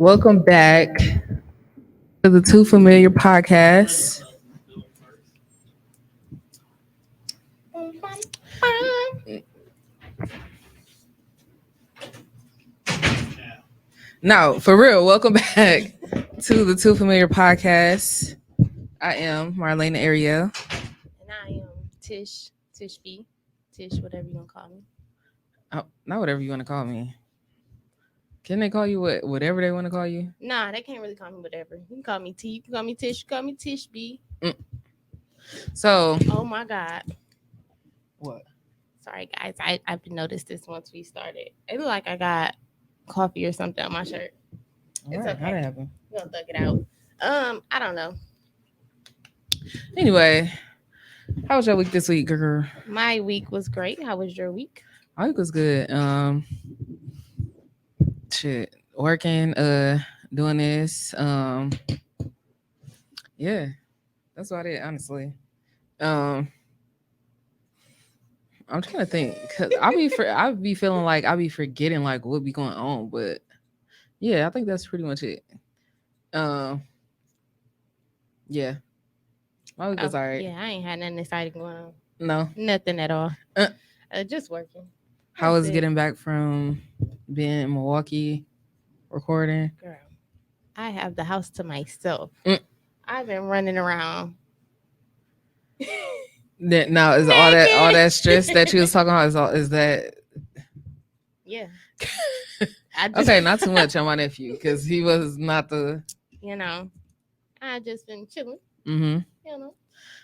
Welcome back to the Too Familiar podcast. No, for real, welcome back to the Too Familiar podcast. I am Marlena Ariel. And I am Tish B, Tish, whatever you want to call me. Oh, not whatever you want to call me. Can they call you whatever they want to call you? Nah, they can't really call me whatever. You can call me T, you can call me Tish, you can call me Tish B. So, Oh my God. what? Sorry, guys. I've noticed this once we started. It looked like I got coffee or something on my shirt. It's Right, okay. how'd that happen? We're going to thug it out. I don't know. Anyway, how was your week this week, girl? My week was great. How was your week? My week was good. Shit, working, doing this. Yeah, that's about it, honestly. Um, I'm trying to think because I be feeling like I be forgetting like what be going on, but yeah, I think that's pretty much it. Um, yeah, my week was alright. Yeah, I ain't had nothing exciting going on. No, Nothing at all. Uh, Just working. how That's was it. getting back from being in Milwaukee recording? Girl, I have the house to myself. Mm. I've been running around. Now is all that stress that you was talking about is that Yeah. okay? Not too much on my nephew because he was not the. I just been chilling. Mm-hmm. You know.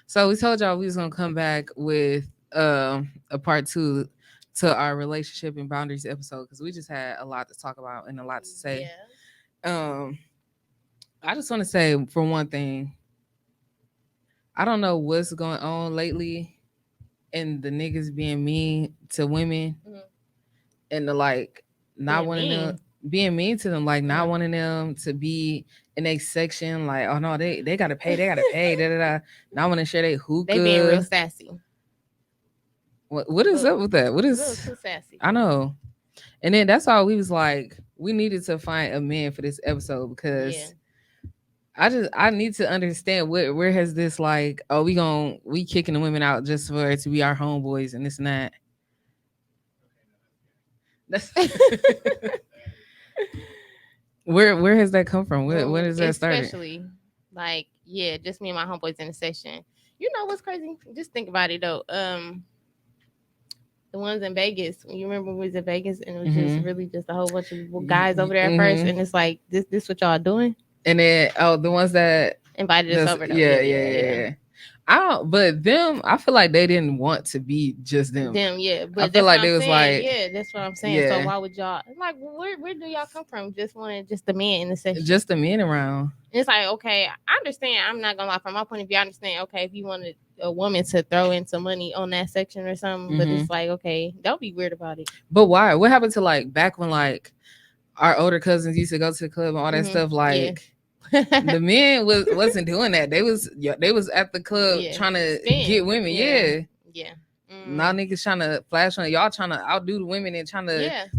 So we told y'all we was gonna come back with a part 2 to our relationship and boundaries episode because we just had a lot to talk about and a lot to say. Yeah. I just want to say for one thing, I don't know what's going on lately and the niggas being mean to women and the like not wanting them being mean to them, like not wanting them to be in a section, like, oh no, they gotta pay, da da da. Not want to share they hookah. They being real sassy. What is up with that? What is too sassy? I know. And then that's why we was like, we needed to find a man for this episode because I need to understand where has this like, oh, we kicking the women out just for it to be our homeboys and this and that. That's where has that come from? Where does that start? Especially like, yeah, just me and my homeboys in the session. You know what's crazy? Just think about it though. The ones in Vegas. You remember when we was in Vegas and it was just really just a whole bunch of guys over there at first, and it's like this what y'all doing? And then the ones that invited us over. Though. Yeah. But them, I feel like they didn't want to be just them. Yeah. But I feel like they was like, yeah, that's what I'm saying. Yeah. So why would y'all like where do y'all come from? Just wanting just the men in the session, just the men around. It's like, okay, I understand. I'm not gonna lie, from my point of view, I understand. Okay, if you wanted a woman to throw in some money on that section or something, but it's like, okay, don't be weird about it. But why? What happened to like back when like our older cousins used to go to the club and all that stuff? Like the men wasn't doing that. They was at the club trying to get women. Yeah. Now niggas trying to flash on y'all, trying to outdo the women and trying to.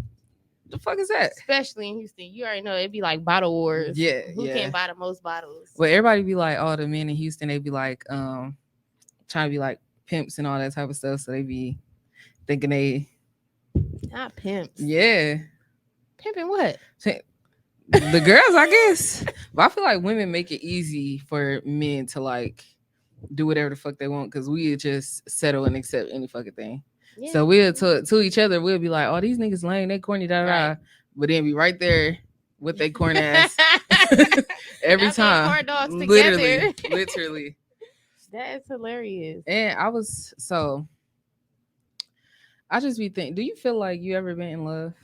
The fuck is that? Especially in Houston, you already know it'd be like bottle wars. Yeah, who can buy the most bottles? Well, everybody be like, oh, the men in Houston, they be like, trying to be like pimps and all that type of stuff. So they be thinking they not pimps. Yeah, pimping what? The girls, I guess. But I feel like women make it easy for men to like do whatever the fuck they want because we just settle and accept any fucking thing. Yeah. So we'll to each other, we'll be like, oh, these niggas lame, they corny, da da. Right. But then be right there with they corn ass every time. Corn dogs literally. That is hilarious. And I just be thinking, do you feel like you ever been in love?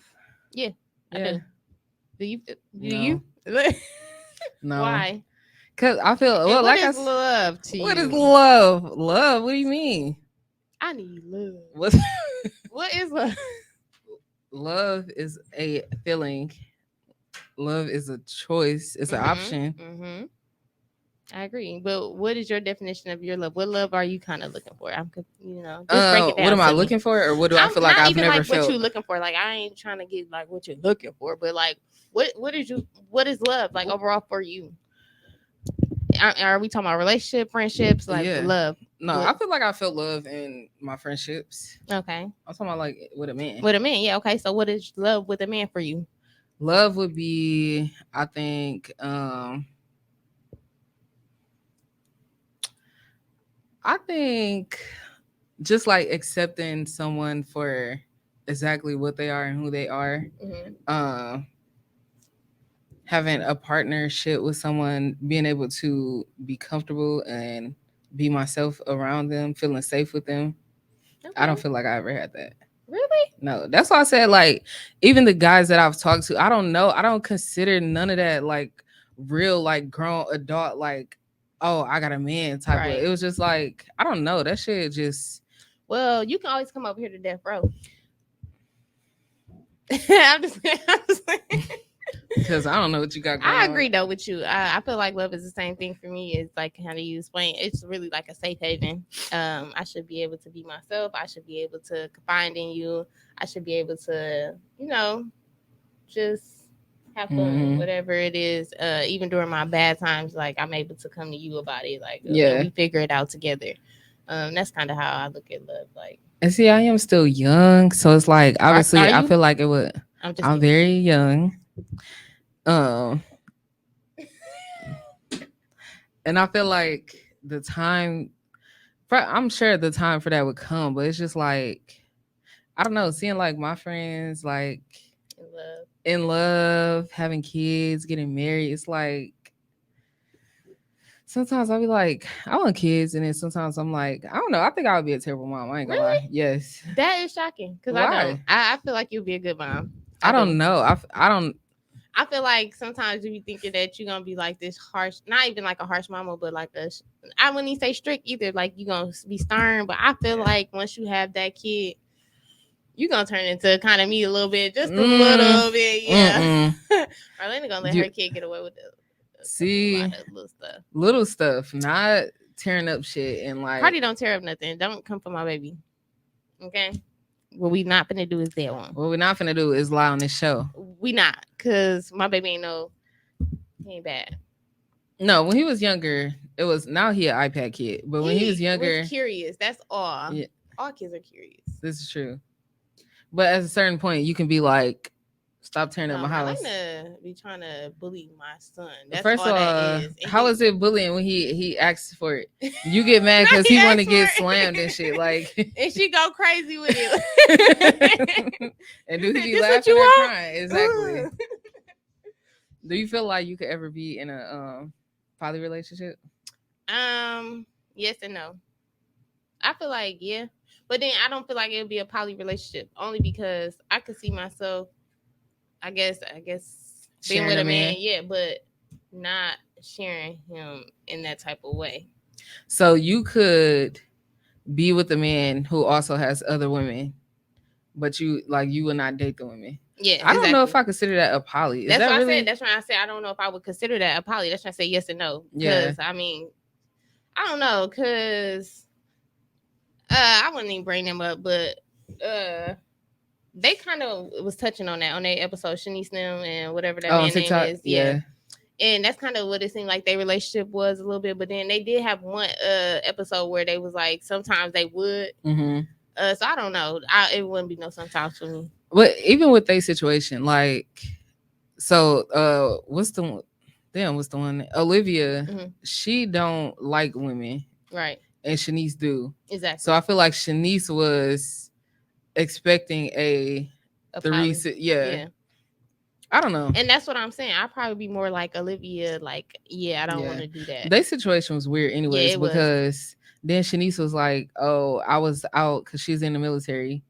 Yeah. I do. Do you? No. Why? Because I feel well. What is love to you? What is love? Love? What do you mean? I need love. What is love? Love is a feeling. Love is a choice. It's an option. I agree. But what is your definition of your love? What love are you kind of looking for? Just break it down. What am I looking for, or what do I feel like I've never felt? What you looking for? Like, I ain't trying to get like what you're looking for, but like, what is love like overall for you? Are we talking about relationship, friendships, like love? No, I feel like I felt love in my friendships. Okay. I'm talking about like with a man. With a man, yeah. Okay. So what is love with a man for you? Love would be, I think, just like accepting someone for exactly what they are and who they are. Mm-hmm. Having a partnership with someone, being able to be comfortable and be myself around them, feeling safe with them. Okay. I don't feel like I ever had that. Really? No, that's why I said, like, even the guys that I've talked to, I don't know. I don't consider none of that like real, like grown adult, like, oh, I got a man type of. It was just like, I don't know. That shit just. Well, you can always come over here to Death Row. I'm just because I don't know what you got going on. I agree though with you. I feel like love is the same thing for me. It's like how you explain. It's really like a safe haven. I should be able to be myself. I should be able to confide in you. I should be able to, just have fun, whatever it is. Even during my bad times, like I'm able to come to you about it. Like we figure it out together. That's kind of how I look at love. Like, and see, I am still young, so it's like obviously I feel like it would. I'm very young. And I feel like the time, I'm sure the time for that would come, but it's just like, I don't know, seeing like my friends like in love, having kids, getting married. It's like, sometimes I'll be like, I want kids, and then sometimes I'm like, I don't know, I think I would be a terrible mom. I ain't gonna lie. Yes. That is shocking, because I don't. I feel like you'd be a good mom. I don't know. I feel like sometimes you be thinking that you're going to be like this harsh, not even like a harsh mama, but like I wouldn't even say strict either. Like you're going to be stern, but I feel like once you have that kid, you're going to turn into kind of me a little bit, just a little bit. Yeah. Arlena going to let her kid get away with a lot of little stuff, not tearing up shit. And like, Cardi don't tear up nothing. Don't come for my baby. Okay. What we not finna do is that one. What we not finna do is lie on this show. We not, cause my baby he ain't bad. No, when he was younger, it was, now he an iPad kid. But when he was younger, was curious. That's all. Yeah. All kids are curious. This is true. But at a certain point, you can be like, stop tearing up my house. I like to be trying to bully my son. That's First of all, how is it bullying when he asks for it? You get mad because he want to get slammed and shit. Like, and she go crazy with it. And do he be laughing or crying? Exactly. Do you feel like you could ever be in a poly relationship? Yes and no. I feel like yeah, but then I don't feel like it would be a poly relationship only because I could see myself. I guess being with a man, yeah, but not sharing him in that type of way. So you could be with a man who also has other women, but you would not date the women. Yeah, I don't know if I consider that a poly. That's what I said. That's why I said I don't know if I would consider that a poly. That's why I say yes and no. Because I mean, I don't know, because I wouldn't even bring them up, but they kind of was touching on that on their episode, Shanice them and whatever that man name is. Yeah. And that's kind of what it seemed like their relationship was a little bit. But then they did have one episode where they was like, sometimes they would. Mm-hmm. So I don't know. It wouldn't be no sometimes for me. But even with their situation, like, so what's the one? Olivia, mm-hmm. She don't like women. Right. And Shanice do. Exactly. So I feel like Shanice was expecting a threesome. Yeah. I don't know. And that's what I'm saying. I'd probably be more like Olivia, like, I don't want to do that. Their situation was weird anyways, because then Shanice was like, oh, I was out because she's in the military.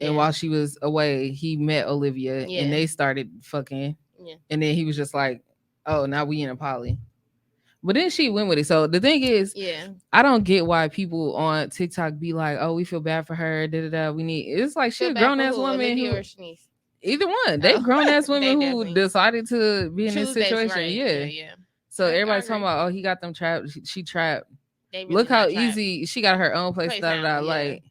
And while she was away, he met Olivia and they started fucking. Yeah. And then he was just like, oh, now we in a poly. But then she went with it. So the thing is, I don't get why people on TikTok be like, "Oh, we feel bad for her." We need. It's like she's a grown ass woman. Either one. They grown ass women who decided to be in this situation. Yeah. So everybody's talking about, oh, he got them trapped. She trapped. Really look how easy she got her own place. Like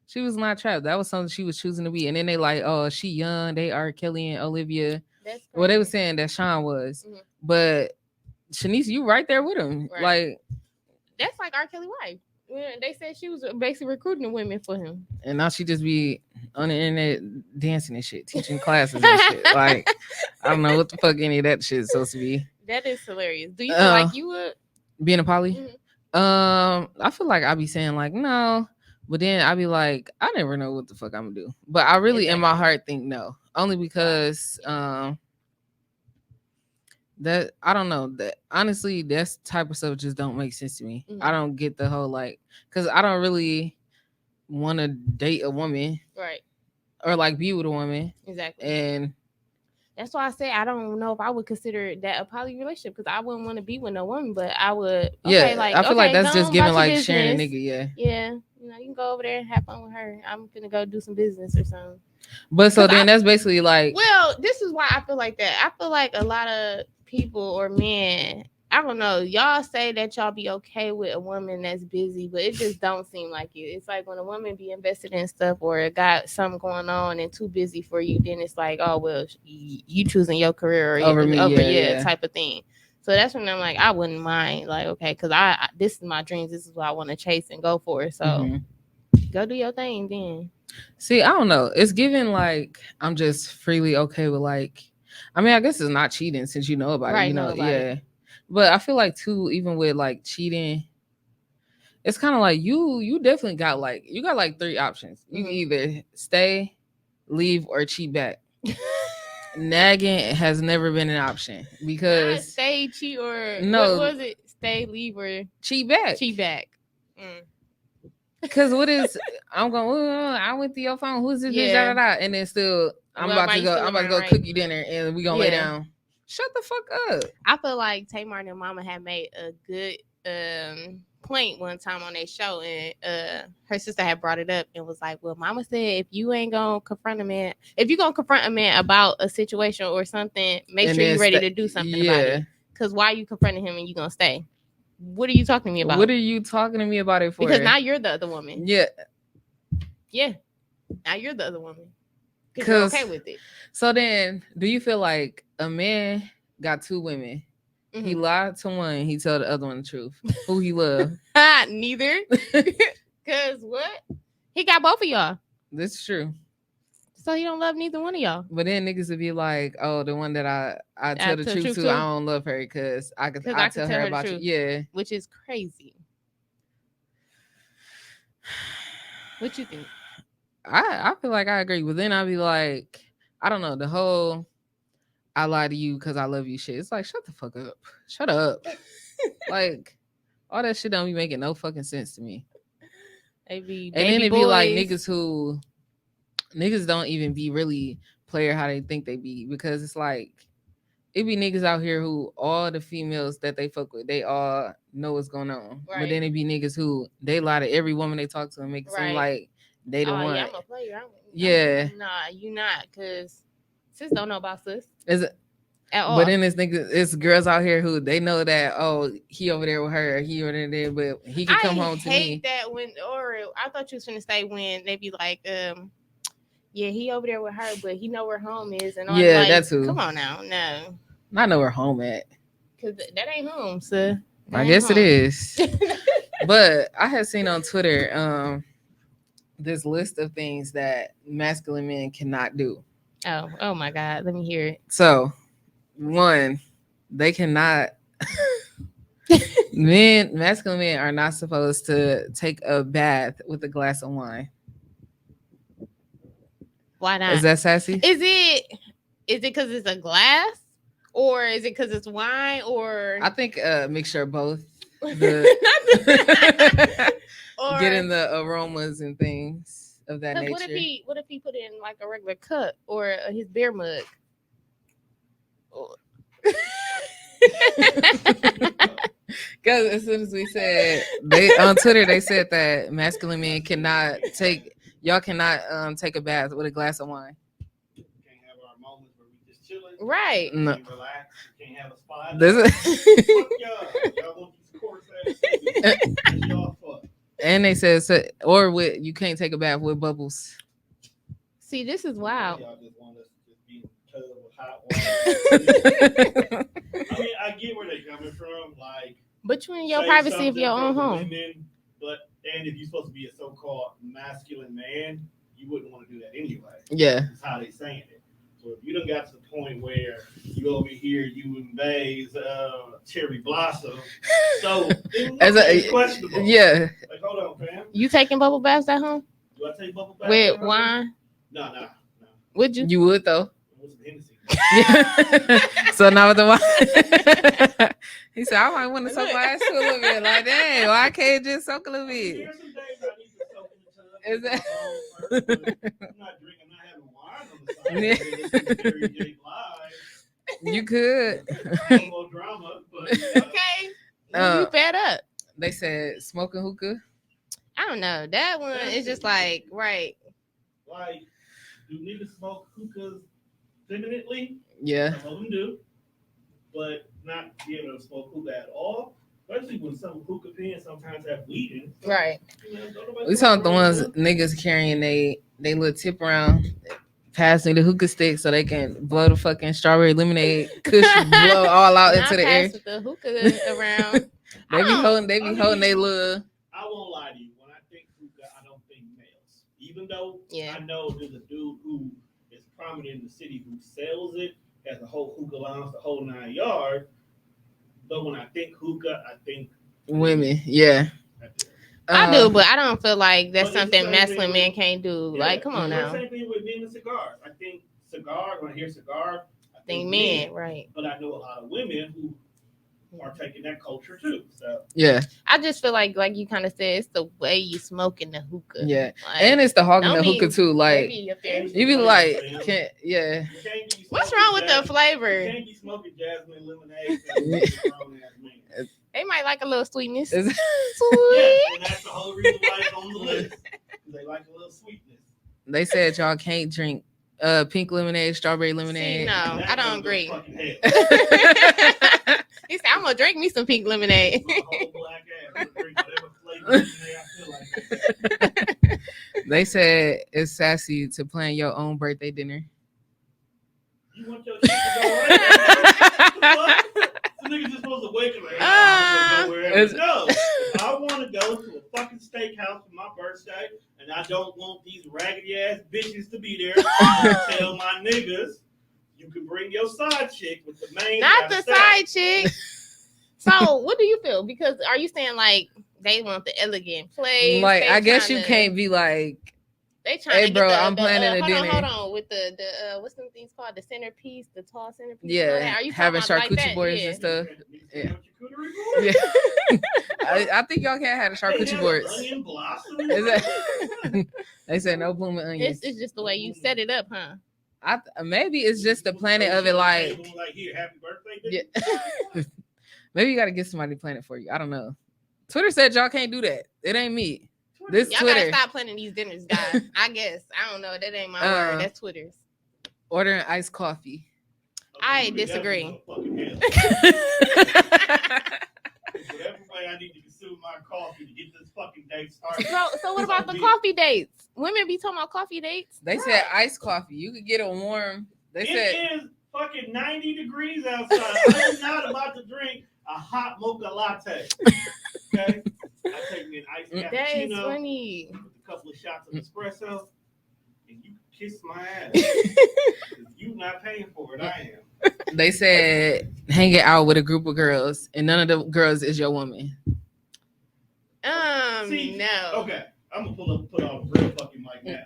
she was not trapped. That was something she was choosing to be. And then they like, oh, she young. They are Kelly and Olivia. Well, they were saying that Sean was, but Shanice, you right there with him. Right. Like that's like R. Kelly wife. They said she was basically recruiting women for him, and now she just be on the internet dancing and shit, teaching classes and shit. Like I don't know what the fuck any of that shit is supposed to be. That is hilarious. Do you feel like you would being a poly? I feel like I be saying like no, but then I be like I never know what the fuck I'm gonna do. But I really in my heart think no, only because that I don't know that honestly that type of stuff just don't make sense to me. I don't get the whole like because I don't really want to date a woman, right? Or like be with a woman, exactly. And that's why I say I don't know if I would consider that a poly relationship because I wouldn't want to be with no woman, but I would. Okay, yeah, like I feel like that's just giving like sharing a nigga. Yeah, you know, you can go over there and have fun with her. I'm gonna go do some business or something. But so then that's basically like. Well, this is why I feel like that. I feel like a lot of people or men, I don't know, y'all say that y'all be okay with a woman that's busy, but it just don't seem like it. It's like when a woman be invested in stuff or got something going on and too busy for you, then it's like, oh well, you choosing your career or over me, type of thing. So that's when I'm like, I wouldn't mind, like, okay, because I this is my dreams, this is what I want to chase and go for. So go do your thing then. See, I don't know. It's given like I'm just freely okay with like. I mean, I guess it's not cheating since you know about it, you know. Yeah. But I feel like too, even with like cheating, it's kind of like you definitely got like you got like 3 options. You can either stay, leave, or cheat back. Nagging has never been an option because not stay, cheat, or no, what was it? Stay, leave, or cheat back. Cheat back. Because what is I'm going? I went to your phone. Who's this bitch? Da, da, da. And then still, I'm about to go cook you dinner, and we gonna lay down. Shut the fuck up. I feel like Tamar and Mama had made a good point one time on their show, and her sister had brought it up and was like, well, Mama said if you ain't gonna confront a man, if you gonna confront a man about a situation or something, make sure you're ready to do something about it. Because why are you confronting him and you gonna stay? What are you talking to me about? What are you talking to me about it for? Because now you're the other woman. Yeah. Now you're the other woman. Because you're okay with it. So then, do you feel like a man got 2 women? He lied to one. He told the other one the truth. Who he loved? Neither. Because what? He got both of y'all. This is true. So he don't love neither one of y'all. But then niggas would be like, "Oh, the one that I tell the truth to, I don't love her because I tell her about you." Yeah, which is crazy. What you think? I feel like I agree, but then I'd be like, I don't know, the whole I lie to you because I love you shit. It's like, shut the fuck up. Shut up. Like all that shit don't be making no fucking sense to me. And then it'd be like niggas don't even be really player how they think they be, because it's like it be niggas out here who all the females that they fuck with, they all know what's going on. Right. But then it be niggas who they lie to every woman they talk to and make it seem like they the one. Yeah, I'm a player. Nah, you not, because sis don't know about sis. Is it? At all. But then it's girls out here who they know that, oh, he over there with her, he over there, but he can come home to me. I hate that when, or I thought you was finna say when they be like, yeah, he over there with her, but he know where home is, and all. Yeah, like, that's who. Come on now, no. I know where home at. Cause that ain't home, sir. I guess home. It is. But I had seen on Twitter this list of things that masculine men cannot do. Oh my God, let me hear it. So, 1, they cannot. Masculine men are not supposed to take a bath with a glass of wine. Why not? Is that sassy? Is it because it's a glass, or is it because it's wine, or I think a mixture of both. Or getting the aromas and things of that nature. What if he put it in like a regular cup or his beer mug? Because as soon as we said on Twitter, they said that masculine men cannot take. Y'all cannot take a bath with a glass of wine. Can't have our moments where we just chilling. Right. You No. can't relax. You can't have a spot. This is- Fuck y'all. Y'all want these course ass niggas. That's y'all fuck. and they said, so, or with you can't take a bath with bubbles. See, this is wild. Y'all just want us to just be in the tub with hot water. I mean, I get where they're coming from. Like, But you in your say privacy of something your own for the home. Women, and if you're supposed to be a so-called masculine man, you wouldn't want to do that anyway. Yeah. That's how they saying it. So if you done got to the point where you over here, you and Bay's cherry blossom, so it's questionable. Yeah. Like, hold on, fam. You taking bubble baths at home Do I take bubble bath? with wine? No. Would you? You would though. What's the Hennessy? So now with the wine, he said, I might want to soak my ass too a little bit. Like, dang, why can't just soak a little bit? There's some days I need to soak in the tub. Is that- First, but I'm not drinking, I'm not having wine on the side. It's Mary J. Blige. You could. No more drama, but Okay. You fed up. They said smoking hookah. I don't know. That one is just like, right. like, do niggas smoke hookahs feminitely? Yeah. Some of them do, but not be able to smoke hookah at all. Especially when some hookah pens sometimes have weed in. So, Right. you know, don't nobody We smoke talking the ones hookah. niggas carrying they little tip around, passing the hookah stick so they can blow the fucking strawberry lemonade kush blow all out Not into the air. pass with the hookah around. They be Oh. holding they little. I won't lie to you. When I think hookah, I don't think males. Even though Yeah. I know there's a dude who is prominent in the city who sells it, has a whole hookah lounge, the whole 9 yards. But when I think hookah, I think Women, yeah. I do, but I don't feel like that's But it's the something same masculine thing men can't do. Like, come on it's now. the same thing with men and cigars. I think cigars, when I hear cigar, I Think men, right. But I know a lot of women who are taking that culture too. So yeah, I just feel like you kind of said, it's the way you smoking the hookah. yeah. Like, And it's the hogging don't the hookah be- too. Like maybe up there. you be like, can't, yeah. you can't be What's smoking wrong with the You flavor? can't be smoking jasmine lemonade. And grown ass man. They might like a little sweetness. It's- Sweet. Yeah, and that's the whole reason why it's on the list. They like a little sweetness. They said y'all can't drink pink lemonade, strawberry lemonade. See, no, And I that's don't gonna go agree. fucking hell. He said, I'm gonna drink me some pink lemonade. My whole black ass. I'm gonna drink whatever flavor lemonade I feel like. They said it's sassy to plan your own birthday dinner. You want your shit to go right? The niggas just supposed to wake up like, I'm gonna go wherever to go. If I want to go to a fucking steakhouse for my birthday, and I don't want these raggedy ass bitches to be there, I tell my niggas, you can bring your side chick with the main. Not the guy side chick. So, what do you feel? Because are you saying like they want the elegant place? Like They I guess you tryna- can't be like, They trying hey, to bro, get the, I'm planning a hold dinner. On, hold on, with the what's them things called? The centerpiece, the tall centerpiece. all yeah, that. Are you having talking about charcuterie like that? boards Yeah. and stuff. Yeah. Yeah. I think y'all can't have the charcuterie boards. Onion blossom. Is that- they said no blooming onions. It's just the way you set it up, huh? Maybe it's just the planet of it. Like, Here, happy birthday. yeah. Maybe you got to get somebody to plan it for you. I don't know. Twitter said y'all can't do that. It ain't me. This Y'all Twitter. gotta stop planning these dinners, guys. I guess. I don't know. That ain't my word. That's Twitter's. Ordering iced coffee. I disagree. Whatever way I need to consume my coffee to get this fucking day started. So what about the coffee dates? Women be talking about coffee dates. They said iced coffee. You could get it warm. They said It is fucking 90 degrees outside. I'm not about to drink a hot mocha latte. Okay? I take me an iced That is cappuccino funny. with a couple of shots of espresso, and you kiss my ass. 'Cause you not paying for it, I am. they said hang it out with a group of girls, and none of the girls is your woman. See, No. Okay, I'm gonna put on a real fucking mic now.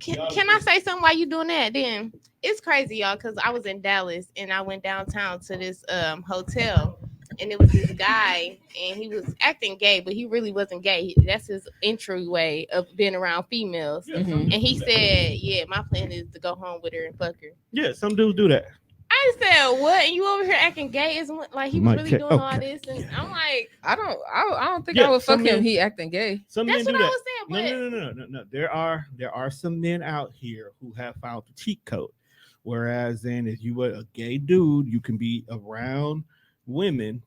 Can I say something while you doing that? Then it's crazy, y'all, because I was in Dallas and I went downtown to this hotel, and it was this guy, and he was acting gay, but he really wasn't gay. That's his entryway of being around females. Yeah, Mhm. some And he dudes do that. said, "Yeah, my plan is to go home with her and fuck her." Yeah, some dudes do that. I said, "What?" And you over here acting gay? Is like he was Might really check. doing all Okay. this, and I'm like, I don't think Yeah, I would fuck some him. men- He acting gay. Some that's men what do I that. was saying. But No. There are some men out here who have found the cheat code Whereas then, if you were a gay dude, you can be around women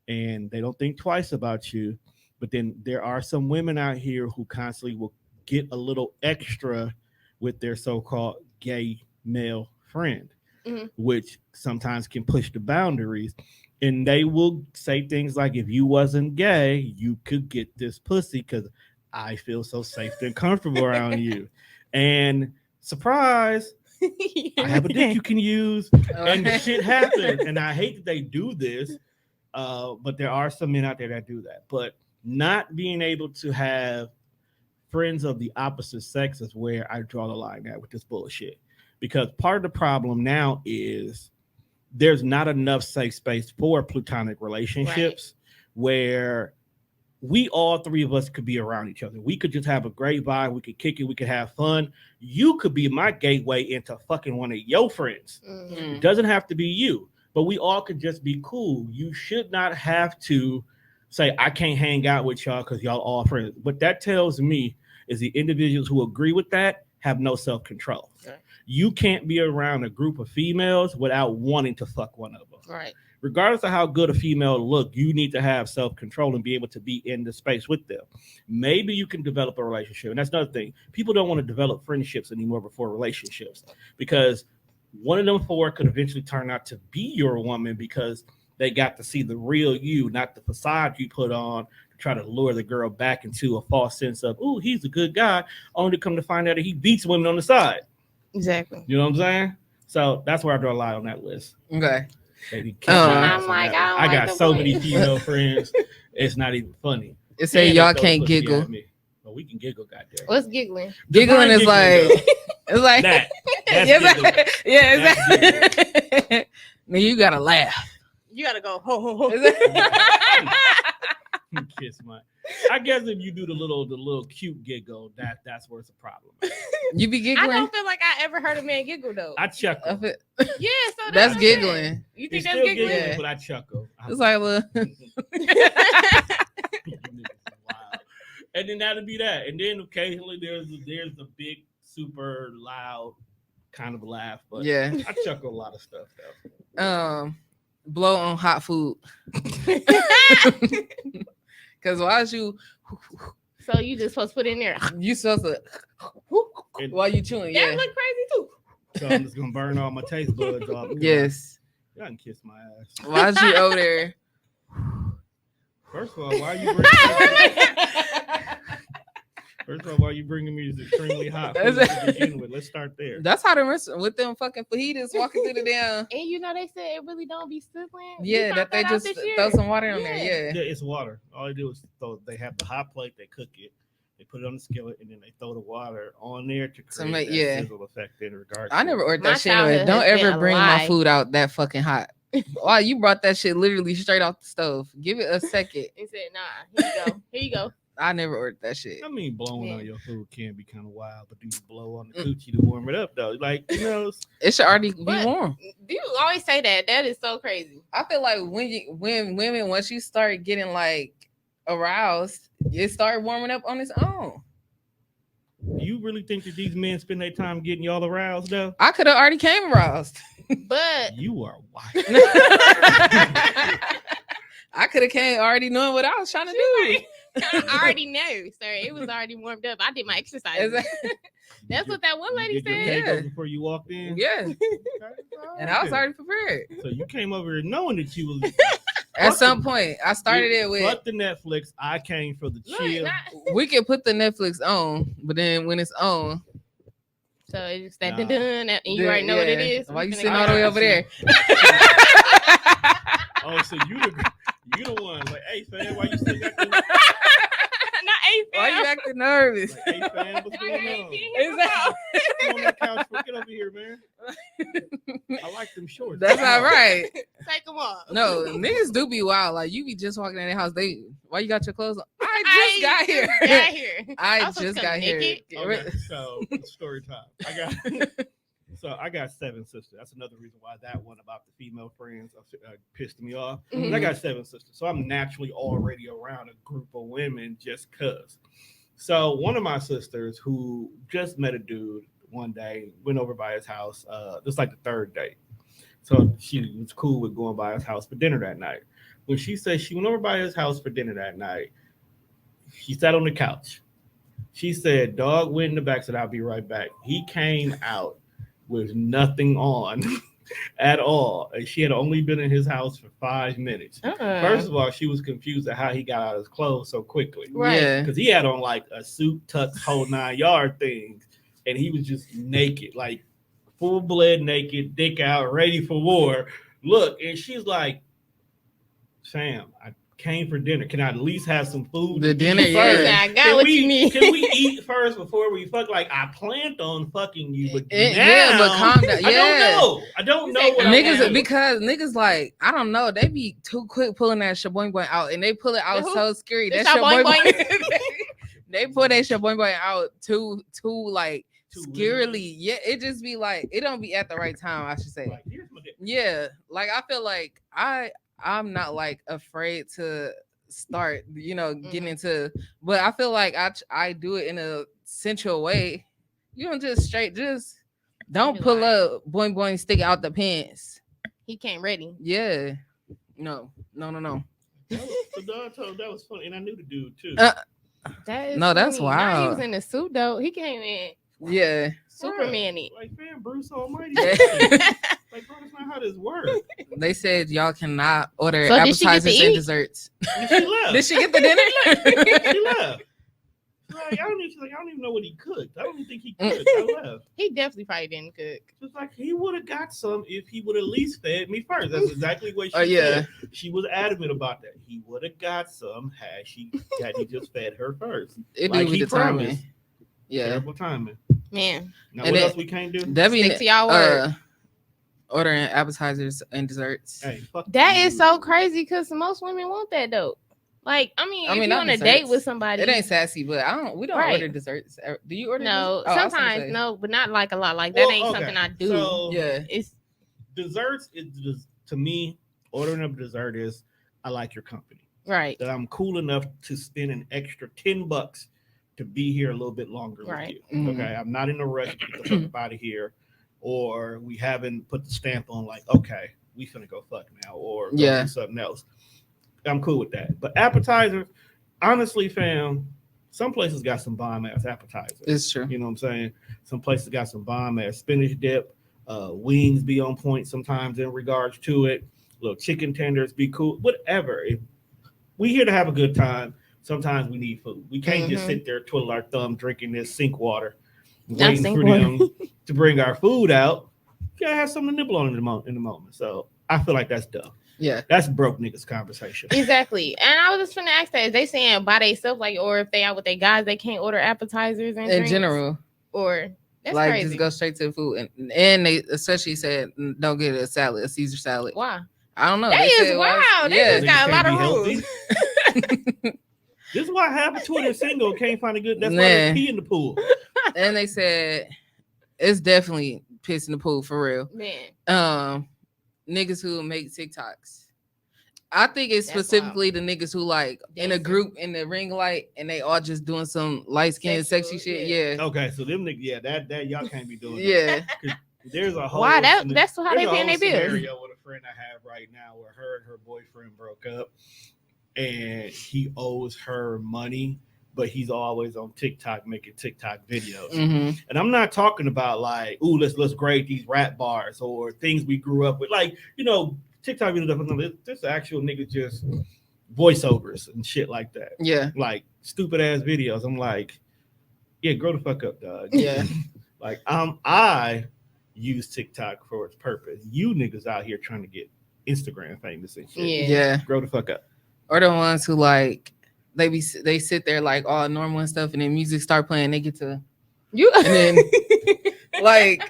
and they don't think twice about you. But then there are some women out here who constantly will get a little extra with their so-called gay male friend, which sometimes can push the boundaries. And they will say things like, if you wasn't gay, you could get this pussy because I feel so safe and comfortable around you. And surprise, I have a dick you can use. And shit happens. And I hate that they do this, but there are some men out there that do that. But not being able to have friends of the opposite sex is where I draw the line at with this bullshit. Because part of the problem now is there's not enough safe space for platonic relationships where we all three of us could be around each other. We could just have a great vibe. We could kick it. We could have fun. You could be my gateway into fucking one of your friends. It doesn't have to be you, but we all could just be cool. You should not have to say, I can't hang out with y'all because y'all all friends. What that tells me is the individuals who agree with that have no self-control. Okay. You can't be around a group of females without wanting to fuck one of them. Right. Regardless of how good a female look, you need to have self-control and be able to be in the space with them. Maybe you can develop a relationship. And that's another thing. People don't want to develop friendships anymore before relationships because one of them four could eventually turn out to be your woman because they got to see the real you, not the facade you put on to try to lure the girl back into a false sense of, oh, he's a good guy, only to come to find out that he beats women on the side. Exactly. You know what I'm saying? So that's where I draw a line on that list. Okay. I'm like, I got so many female friends, it's not even funny. It say y'all can't giggle. But we can giggle, goddamn. What's giggling? Giggling is like, it's like that. Exactly. Now you gotta laugh. You gotta go ho ho ho. Kiss my. I guess if you do the little cute giggle, that's where it's a problem. You be giggling. I don't feel like I ever heard a man giggle though. I chuckle. Yeah, so that's giggling. You think that's giggling? Yeah. But I chuckle. It's like look. And then that'll be that. And then occasionally there's a big, super loud kind of laugh. But yeah, I chuckle a lot of stuff though. Blow on hot food. Because why is you? So you just supposed to put it in there. You supposed to while you chewing. That Yeah, look crazy too. So I'm just gonna burn all my taste buds off. Yes. Y'all can kiss my ass. Why is you over there? First of all, why are you bringing me this extremely hot food to begin with? Let's start there. That's how the rest with them fucking fajitas walking through the damn. And you know they said it really don't be sizzling. Yeah, that they just throw some water on there. Yeah, it's water. All they do is they have the hot plate, they cook it, they put it on the skillet, and then they throw the water on there to create that sizzle effect in regards. I never ordered that shit. Don't ever bring my food out that fucking hot. Wow, you brought that shit literally straight off the stove. Give it a second. He said, nah, here you go. Here you go. I never ordered that shit. I mean, blowing on your food can be kind of wild, but do you blow on the coochie to warm it up though? Like, you know, it should already be warm. You always say that. That is so crazy. I feel like when women, once you start getting like aroused, it start warming up on its own. Do you really think that these men spend their time getting y'all aroused though? I could have already came aroused. But you are wild. I could have came already knowing what I was trying to do. I already know, sir. It was already warmed up. I did my exercise. That's what that one lady said. Before you walked in. Yeah. And I was already prepared. So you came over here knowing that you was. At some point, I started it with. Fuck the Netflix. I came for the chill. We can put the Netflix on, but then when it's on. So it's that done, and you already know what it is. Why you sitting all the way over there? Oh, so you the one. Like, hey, fam, why you still got the... Not hey, fam. Why you acting nervous? Like, hey, fam, what's going on? Exactly. Come on that couch. Get over here, man. I like them shorts. That's all right. Take them off. No, niggas do be wild. Like, you be just walking in the house. Why you got your clothes on? I just got here. I just got here. Okay, so, story time. I got 7 sisters. That's another reason why that one about the female friends pissed me off. Mm-hmm. I got 7 sisters. So I'm naturally already around a group of women just cuz. So one of my sisters who just met a dude, one day, went over by his house. This like the third date. So she was cool with going by his house for dinner that night. When she said she went over by his house for dinner that night, he sat on the couch. She said, dog went in the back, said, I'll be right back. He came out with nothing on at all. And she had only been in his house for 5 minutes. First of all, she was confused at how he got out of his clothes so quickly. Right. Yeah. Because he had on like a suit, tux, whole 9-yard thing. And he was just naked, like full blood naked, dick out, ready for war. Look, and she's like, Sam, I came for dinner. Can I at least have some food? The dinner, first? yeah. I got what you mean. Can we eat first before we fuck? Like, I planned on fucking you, but now, yeah, but calm down. Yeah. I don't know what Niggas, because niggas like, I don't know, they be too quick pulling that shaboing boy out, and they pull it out so scary. That shaboing boy, they pull that shaboing boy out too like scarily. Yeah, it just be like, it don't be at the right time, I should say. Like, here's my dick. Yeah, like I feel like I'm not like afraid to start, getting into, but I feel like I do it in a sensual way. You don't just don't pull up boing boing stick out the pants. He came ready. Yeah. No. That was funny, and I knew the dude too. That's funny. wild. Now he was in the suit though. He came in. Yeah. Superman-y. Like, man, Bruce Almighty. Yeah. Like, bro, that's not how this works. They said y'all cannot order So did she get to appetizers and eat? desserts. And she left. Did she get the dinner? She left. Like, I don't even know what he cooked. I don't even think he cooked. I left. He definitely probably didn't cook. Just like, he would have got some if he would at least fed me first. That's exactly what she Yeah. said. She was adamant about that. He would have got some had he just fed her first. It Like do be he the timing. promised. Yeah. Terrible timing. Man. Now, And what it- else we can't do? That be Stick to y'all word. ordering appetizers and desserts. Hey, fuck That you. is so crazy because most women want that though. Like, if you're not on a desserts. date with somebody, It ain't sassy, but we don't Right. order desserts. Do you order? no, desserts? Oh, I was gonna sometimes say. no, but not like a lot. Like Well, that ain't okay. something I do. So, Yeah. It's desserts is just, to me, ordering a dessert is I like your company. right. That I'm cool enough to spend an extra $10 to be here a little bit longer Right. with you. Mhm. Okay. I'm not in a rush to get the fuck up out of here. Or we haven't put the stamp on like, okay, we finna go fuck now, or go Yeah. do something else. I'm cool with that. But appetizers, honestly, fam, some places got some bomb ass appetizers. It's true. You know what I'm saying? Some places got some bomb ass spinach dip. Wings be on point sometimes in regards to it. Little chicken tenders be cool. Whatever. If we here to have a good time, sometimes we need food. We can't just sit there twiddle our thumb drinking this sink water, waiting sink for water. them to bring our food out. You gotta have something to nibble on in the moment. So I feel like that's dumb. Yeah. That's broke niggas conversation. Exactly. And I was just finna ask that. Is they saying by themselves, like, or if they out with their guys, they can't order appetizers and In drinks? general, Or that's like crazy. just go straight to the food, and they especially said don't get a salad, a Caesar salad. Why? I don't know. That They is said, wild. They Yeah. just got a lot of Niggas rules. can't be healthy. This is why half of Twitter single can't find a good. That's why Nah. they pee in the pool. And they said it's definitely piss in the pool for real. Man. Niggas who make TikToks. I think it's That's specifically the niggas who like in a Dancing. group in the ring light and they all just doing some light skinned sexy Sexual, shit. yeah. Yeah. Okay, so them niggas, yeah, that y'all can't be doing. That. Yeah. There's a whole. Why? That's how they there's a paying whole their bills. scenario with a friend I have right now where her and her boyfriend broke up, and he owes her money, but he's always on TikTok making TikTok videos. hmm And I'm not talking about like, ooh, let's grade these rap bars or things we grew up with. Like, TikTok videos. This actual nigga just voiceovers and shit like that. Yeah. Like stupid ass videos. I'm like, yeah, grow the fuck up, dog. Yeah. Like I use TikTok for its purpose. You niggas out here trying to get Instagram famous and shit. Yeah. Yeah. Grow the fuck up. Or the ones who like they sit there like all normal and stuff, and then music start playing. They get to You and then like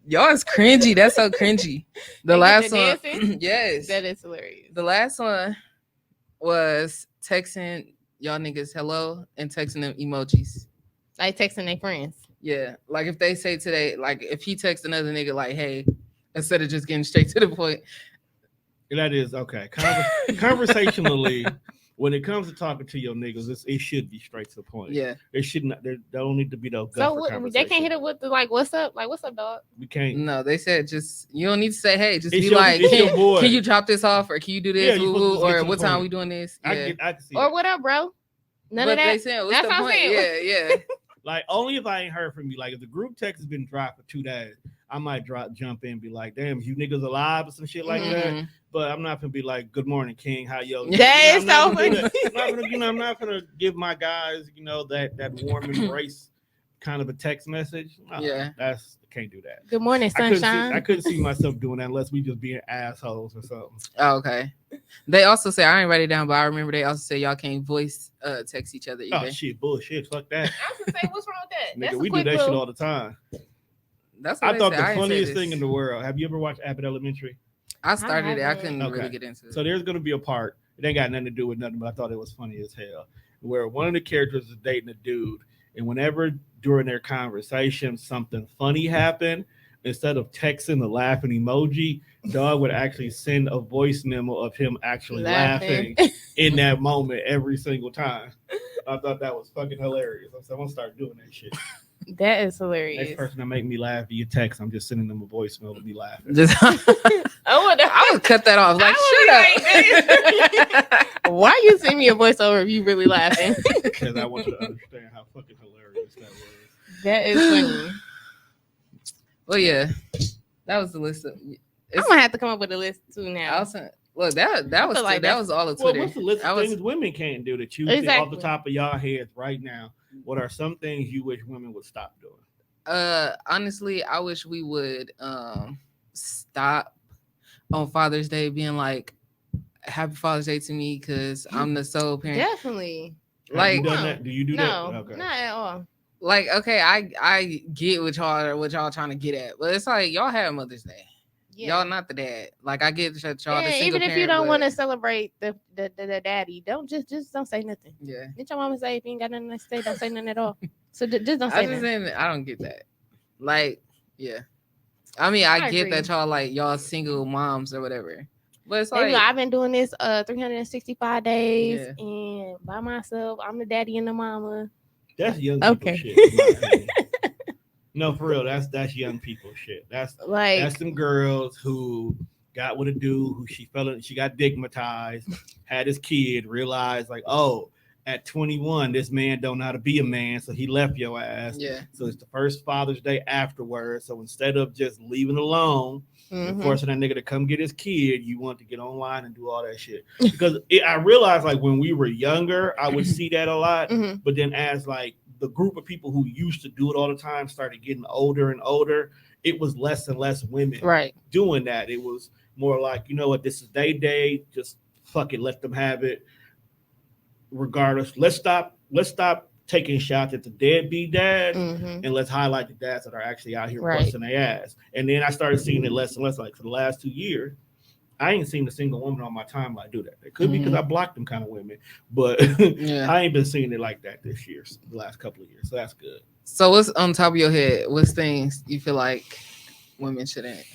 y'all is cringy. That's so cringy. The They last get to one, dancing? yes. that is hilarious. The last one was texting y'all niggas hello and texting them emojis. Like texting their friends. Yeah, like if they say today, like if he texts another nigga like hey, instead of just getting straight to the point. That is okay. Conversationally, when it comes to talking to your niggas, it should be straight to the point. Yeah. It should not. There don't need to be no. So they can't hit it with the like, what's up? Like, what's up, dog? We can't. No, they said just you don't need to say hey. Just It's be your- like, it's your boy. can you drop this off or can you do Yeah, this? you supposed to just get Or to the what time point. we doing this? Yeah. I can see Or that. what up, bro? None but of that. they said, what's That's the what I'm point? saying. Yeah. Like only if I ain't heard from you. Like if the group text has been dropped for 2 days, I might jump in and be like, damn, you niggas alive or some shit like that. Mhm. But I'm not gonna be like, good morning, King. How yo? That is so funny. I'm not gonna give my guys, that warm embrace kind of a text message. No, Yeah. can't do that. Good morning, sunshine. I couldn't see myself doing that unless we just being assholes or something. Oh, okay. They also say I ain't write it down, but I remember they also say y'all can't voice text each other either. Oh shit, bullshit, fuck that. I was gonna say, what's wrong with that? That's Nigga, a we do quick that little- shit all the time. That's what I they thought say. the I ain't say funniest this. thing in the world. Have you ever watched Abbott Elementary? I started it. I haven't. couldn't Okay. really get into it. So there's gonna be a part. It ain't got nothing to do with nothing, but I thought it was funny as hell. Where one of the characters is dating a dude, and whenever during their conversation something funny happened, instead of texting the laughing emoji, dog would actually send a voice memo of him actually laughing in that moment every single time. I thought that was fucking hilarious. I said, I'm gonna start doing that shit. That is hilarious. Next person that make me laugh via text, I'm just sending them a voicemail to be laughing. Just, I would cut that off. Like, shut up. Why you send me a voiceover if you really laughing? Because I want you to understand how fucking hilarious that was. That is funny. Well, yeah, that was the list. I'm gonna have to come up with a list too now. Look, that was like that that's- was all of Well, Twitter. what's the list I of was- things women can't do that you think off Exactly. the top of y'all heads right now? What are some things you wish women would stop doing? Honestly, I wish we would stop on Father's Day being like, "Happy Father's Day" to me because I'm the sole parent. Definitely. Have Like, you done No. that? Do you do No, that? Okay. not at all. like, okay, I get what y'all trying to get at, but it's like y'all have Mother's Day. Yeah. Y'all not the dad. Like I get that y'all the Yeah, single even if you parent, don't but- want to celebrate the daddy, don't just don't say nothing. Yeah. Didn't your mama say if you ain't got nothing to say, don't say nothing at all? So just don't I say just nothing. saying that I don't get that. Like, yeah. I mean, I get that agree. y'all like y'all single moms or whatever. But it's They be like, like, I've been doing this 365 days Yeah. and by myself. I'm the daddy and the mama. That's young people Okay. shit. in my opinion. No, for real. That's young people shit. That's Like, some girls who got with a dude who she got digmatized, had his kid, realized like, oh, at 21, this man don't know how to be a man, so he left your ass. yeah. So it's the first Father's Day afterwards. So instead of just leaving alone and mhm. forcing that nigga to come get his kid, you want to get online and do all that shit. Because I realized like when we were younger, I would see that a lot. Mhm. But then as like the group of people who used to do it all the time started getting older and older, it was less and less women Right. doing that. It was more like, you know what, this is their day. Just fuck it, let them have it. Regardless, let's stop taking shots at the deadbeat dads. Mhm. And let's highlight the dads that are actually out here Right. busting their ass. And then I started seeing it less and less. Like for the last 2 years, I ain't seen a single woman on my timeline do that. It could be because I blocked them kind of women, but Yeah. I ain't been seeing it like that this year, the last couple of years. So that's good. So what's on top of your head? What's things you feel like women shouldn't?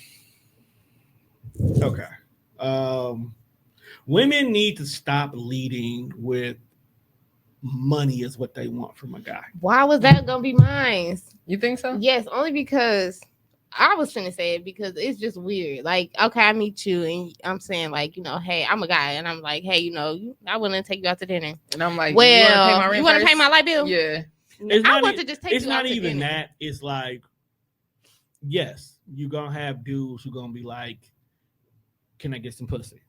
Okay. Women need to stop leading with money is what they want from a guy. Why was that gonna be mine? You think so? Yes, only because I was finna say it because it's just weird. Like, okay, I meet you and I'm saying like, you know, hey, I'm a guy, and I'm like, hey, you know, I want to take you out to dinner. And I'm like, Well, you want to pay my light bill? Yeah. It's I not want e- to just take It's you out not to even dinner. that. It's like, yes, you're gonna have dudes who gonna be like, can I get some pussy?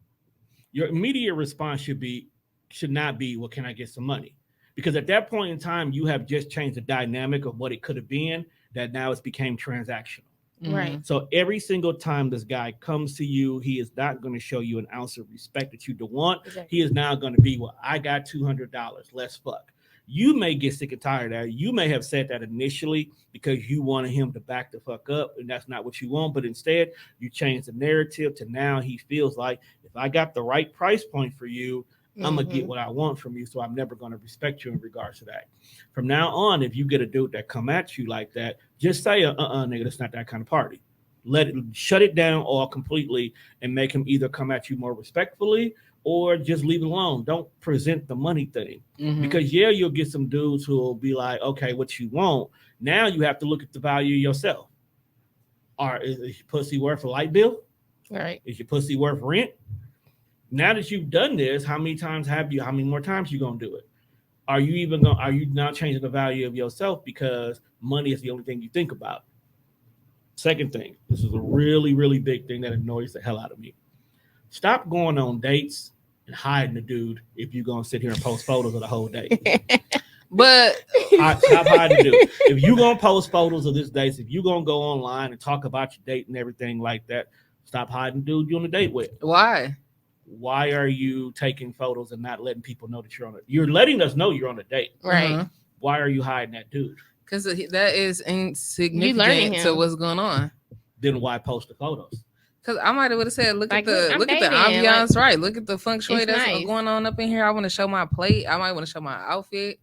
Your immediate response should not be, well, can I get some money? Because at that point in time, you have just changed the dynamic of what it could have been, that now it's became transactional. Right. So every single time this guy comes to you, he is not going to show you an ounce of respect that you do want. Exactly. He is now going to be, well, I got $200. Let's fuck. You may get sick and tired of that. You may have said that initially because you wanted him to back the fuck up, and that's not what you want. But instead, you change the narrative to now he feels like, if I got the right price point for you, I'm gonna get what I want from you, so I'm never gonna respect you in regards to that. From now on, if you get a dude that come at you like that, just say, nigga, that's not that kind of party. shut it down all completely and make him either come at you more respectfully or just leave it alone. Don't present the money thing. Because you'll get some dudes who will be like, okay, what you want. Now you have to look at the value yourself. Is your pussy worth a light bill? Right. Is your pussy worth rent? Now that you've done this, how many more times you gonna do it? Are you now changing the value of yourself because money is the only thing you think about? Second thing, this is a really, really big thing that annoys the hell out of me. Stop going on dates and hiding the dude if you're gonna sit here and post photos of the whole date. But stop hiding the dude. If you're gonna post photos of this date, if you're gonna go online and talk about your date and everything like that, stop hiding the dude you're on a date with. Why? Why are you taking photos and not letting people know that you're letting us know you're on a date? Right. Why are you hiding that dude? Because that is insignificant to what's going on. Then why post the photos? Because I might have said, look like, at the ambiance, right? Look at the feng shui that's nice. Going on up in here. I want to show my plate. I might want to show my outfit.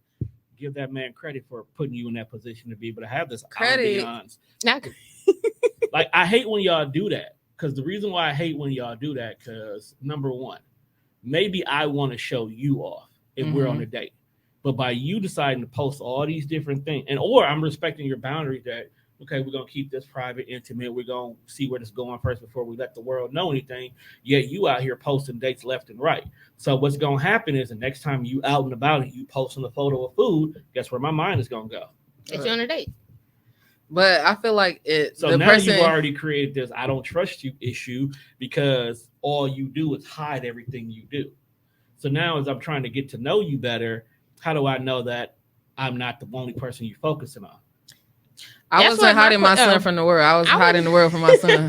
Give that man credit for putting you in that position to be able to have this credit. Ambiance. Like, I hate when y'all do that. Because the reason why I hate when y'all do that, because number one, maybe I want to show you off if we're on a date. But by you deciding to post all these different things, or I'm respecting your boundaries that, okay, we're going to keep this private, intimate. We're going to see where this is going first before we let the world know anything. Yet you out here posting dates left and right. So what's going to happen is the next time you out and about and you posting a photo of food, guess where my mind is going to go? It's you on a date. But I feel like it. So now you've already created this I don't trust you issue because all you do is hide everything you do. So now as I'm trying to get to know you better, how do I know that I'm not the only person you're focusing on? I wasn't hiding my son from the world. I was hiding the world from my son.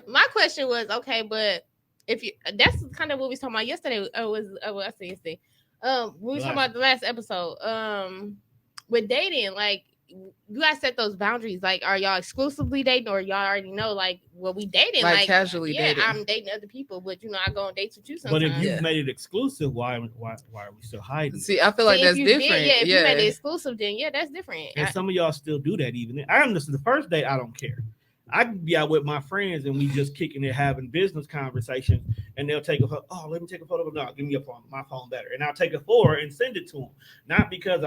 My question was, okay, but if you, that's kind of what we was talking about yesterday. I said yesterday. We was talking about the last episode. With dating, like, you guys set those boundaries. Like, are y'all exclusively dating, or y'all already know, like, well, we dating, like casually dating? I'm dating other people, but I go on dates with you sometimes. But if you've made it exclusive, why are we still hiding? See, I feel like that's different. If you made it exclusive, then that's different. And some of y'all still do that. Even I understand the first date, I don't care. I can be out with my friends and we just kicking it, having business conversations, and they'll take a photo. Oh, let me take a photo. No, give me my phone better, and I'll take a photo and send it to them. Not because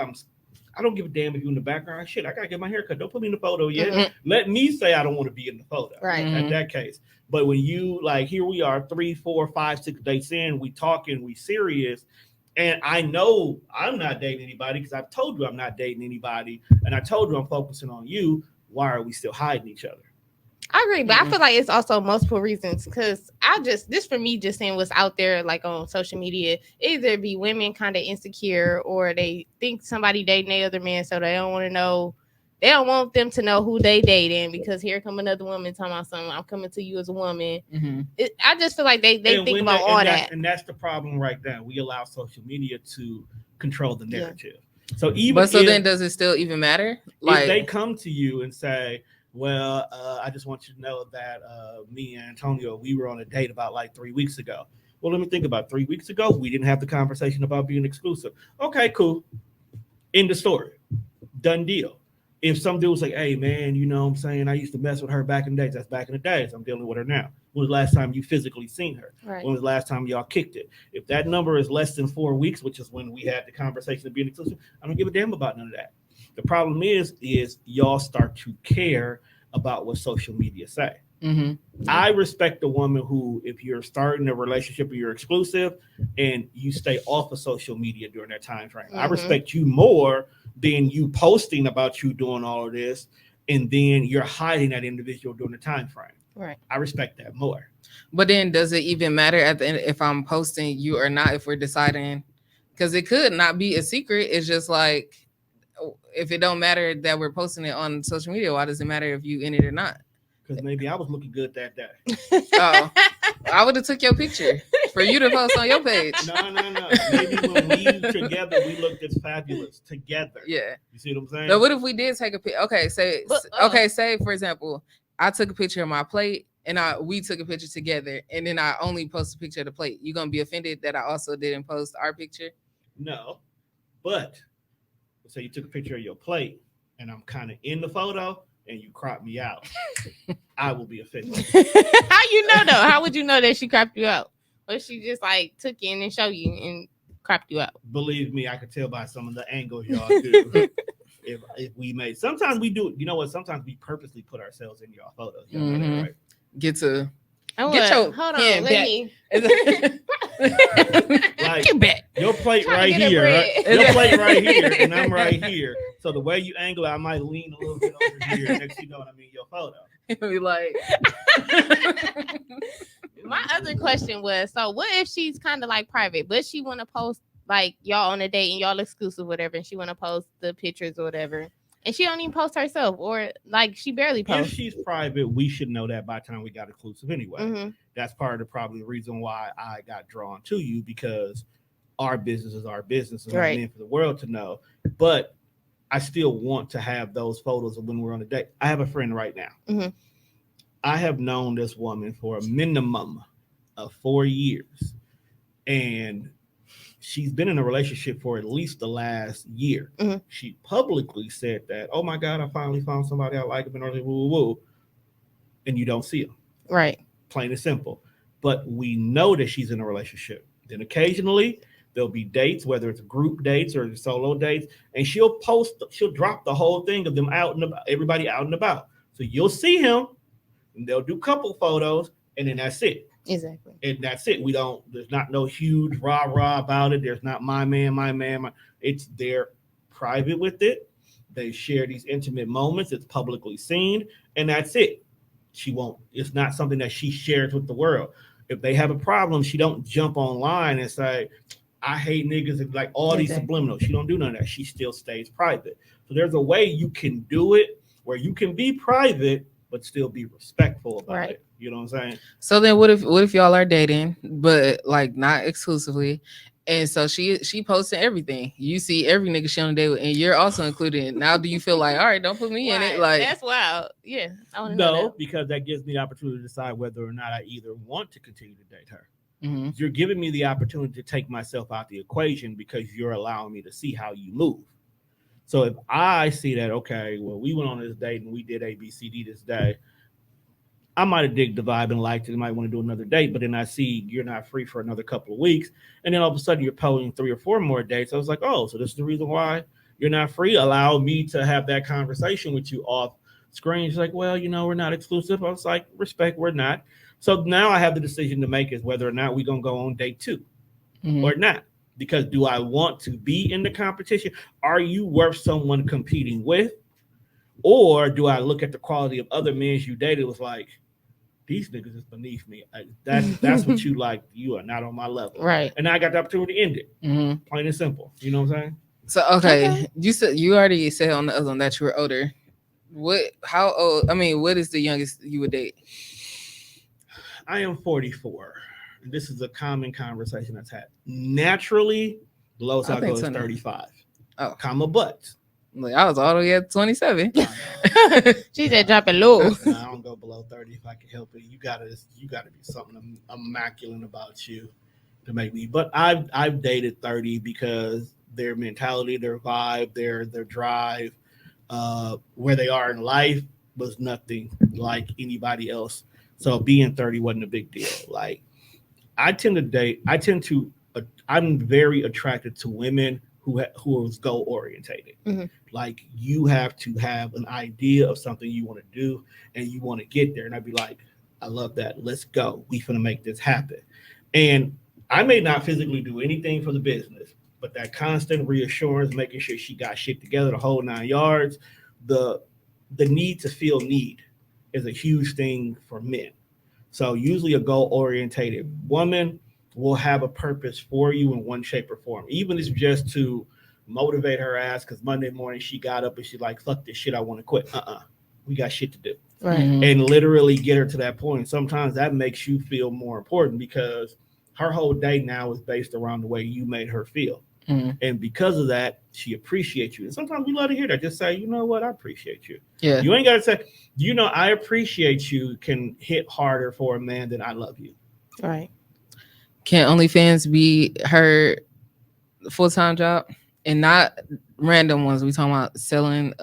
I don't give a damn if you're in the background. Shit, I gotta get my hair cut. Don't put me in the photo yet. Mm-hmm. Let me say I don't want to be in the photo. Right. At that case. But when you, like, here we are 3, 4, 5, 6 dates in, we talking, we serious. And I know I'm not dating anybody because I've told you I'm not dating anybody. And I told you I'm focusing on you. Why are we still hiding each other? I agree, but I feel like it's also multiple reasons, because this for me, just saying what's out there, like on social media, either be women kind of insecure, or they think somebody dating their other man, so they don't want them to know who they dating, because here come another woman talking about something. I'm coming to you as a woman. Mm-hmm. I just feel like they think about all that. And that's the problem right there. We allow social media to control the narrative. Yeah. So then does it still even matter? Like, if they come to you and say, well, I just want you to know that me and Antonio, we were on a date about like 3 weeks ago. Well, let me think about 3 weeks ago. We didn't have the conversation about being exclusive. Okay, cool. End of story. Done deal. If some dude's like, hey, man, you know what I'm saying? I used to mess with her back in the days. That's back in the days. I'm dealing with her now. When was the last time you physically seen her? Right. When was the last time y'all kicked it? If that number is less than 4 weeks, which is when we had the conversation of being exclusive, I don't give a damn about none of that. The problem is y'all start to care about what social media say. Mm-hmm. I respect the woman who, if you're starting a relationship or you're exclusive and you stay off of social media during that time frame. Mm-hmm. I respect you more than you posting about you doing all of this and then you're hiding that individual during the time frame. Right. I respect that more. But then does it even matter at the end if I'm posting you or not, if we're deciding? Because it could not be a secret. It's just like, if it don't matter that we're posting it on social media, why does it matter if you in it or not? Because maybe I was looking good that day. Oh, I would have took your picture for you to post on your page. No. Maybe when we together, we looked as fabulous together. Yeah. You see what I'm saying? So what if we did take a picture? Okay, say for example, I took a picture of my plate and we took a picture together, and then I only post a picture of the plate. You gonna be offended that I also didn't post our picture? No, but say you took a picture of your plate and I'm kind of in the photo, and you crop me out, I will be offended. How you know though? How would you know that she cropped you out? Or she just like took in and showed you and cropped you out? Believe me, I could tell by some of the angles y'all do. if we made, sometimes we do. You know what? Sometimes we purposely put ourselves in y'all photos. You know that, right? Get to Oh, get your hold on, hand let back. me. Like, Get back. your plate Trying to right get a here, right? bread. Your plate right here, and I'm right here. So the way you angle it, I might lean a little bit over here. Next, you know what I mean, your photo. Be like, My other question was, so what if she's kind of like private, but she want to post like y'all on a date and y'all exclusive, whatever, and she want to post the pictures or whatever, and she don't even post herself, or like she barely If posts. she's private, we should know that by the time we got exclusive anyway. Mm-hmm. That's part of the probably the reason why I got drawn to you, because our business is our business and Right. I'm meant for the world to know. But I still want to have those photos of when we're on a date. I have a friend right now. Mhm. I have known this woman for a minimum of 4 years, and she's been in a relationship for at least the last year. Mhm. She publicly said that, "Oh my God, I finally found somebody I like," and woo woo woo, and you don't see them. Right. Plain and simple. But we know that she's in a relationship. Then occasionally there'll be dates, whether it's group dates or solo dates, and she'll drop the whole thing of them out and about, everybody out and about. So you'll see him, and they'll do couple photos, and then that's it. Exactly. And that's it. There's not no huge rah-rah about it. There's not my man. It's they're private with it. They share these intimate moments. It's publicly seen, and that's it. It's not something that she shares with the world. If they have a problem, she don't jump online and say, "I hate niggas," and like all these subliminals. She don't do none of that. She still stays private. So there's a way you can do it where you can be private but still be respectful about it. You know what I'm saying? so then what if y'all are dating, but like not exclusively? And so she posting everything. You see every nigga she on a date with, and you're also included. Now, do you feel like, all right, don't put me in it? Like, that's wild. Yeah, I want to know No, that. because that gives me the opportunity to decide whether or not I either want to continue to date her. mhm. You're giving me the opportunity to take myself out the equation because you're allowing me to see how you move. So if I see that, okay, well, we went on this date and we did A, B, C, D this day, I might have digged the vibe and liked it. I might want to do another date, but then I see you're not free for another couple of weeks. And then all of a sudden you're posting 3 or 4 more dates. I was like, oh, so this is the reason why you're not free? Allow me to have that conversation with you off screen. She's like, well, we're not exclusive. I was like, respect, we're not. So now I have the decision to make is whether or not we're going to go on date 2 or not. Because do I want to be in the competition? Are you worth someone competing with? Or do I look at the quality of other men you dated was like, these niggas is beneath me. That's what you like. You are not on my level. Right. And I got the opportunity to end it. Mhm. Plain and simple. You know what I'm saying? So okay, you already said on the other one that you were older. How old? I mean, what is the youngest you would date? I am 44. And this is a common conversation that's had. Naturally, the lowest I'll go is 35. Oh, comma but. Like I was all the way at 27. She said drop it low. I don't go below 30 if I can help it. You gotta be something immaculate about you to make me. But I've dated 30 because their mentality, their vibe, their drive, where they are in life was nothing like anybody else. So being 30 wasn't a big deal. Like I'm very attracted to women who is goal orientated. Mm-hmm. Like you have to have an idea of something you want to do and you want to get there. And I'd be like, I love that. Let's go. We finna make this happen. And I may not physically do anything for the business, but that constant reassurance, making sure she got shit together, the whole 9 yards, the need to feel need is a huge thing for men. So usually a goal orientated woman will have a purpose for you in one shape or form, even if it's just to motivate her ass because Monday morning she got up and she's like, fuck this shit, I want to quit. We got shit to do. Right. And literally get her to that point. Sometimes that makes you feel more important because her whole day now is based around the way you made her feel. And because of that, she appreciates you. And sometimes we love to hear that. Just say, you know what? I appreciate you. Yeah. You ain't got to say, I appreciate you can hit harder for a man than I love you. Right. Can OnlyFans be her full-time job and not random ones? We talking about selling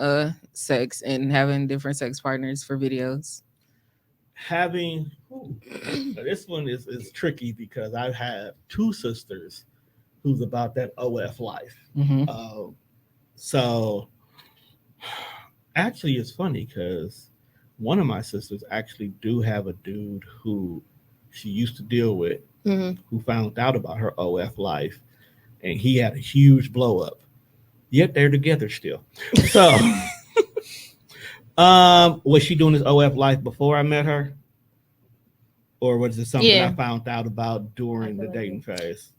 sex and having different sex partners for videos? This one is tricky because I have two sisters who's about that OF life. Mm-hmm. So actually, it's funny because one of my sisters actually do have a dude who she used to deal with who found out about her OF life, and he had a huge blow up. Yet they're together still. So, was she doing this OF life before I met her? Or was it something I found out about during the dating phase?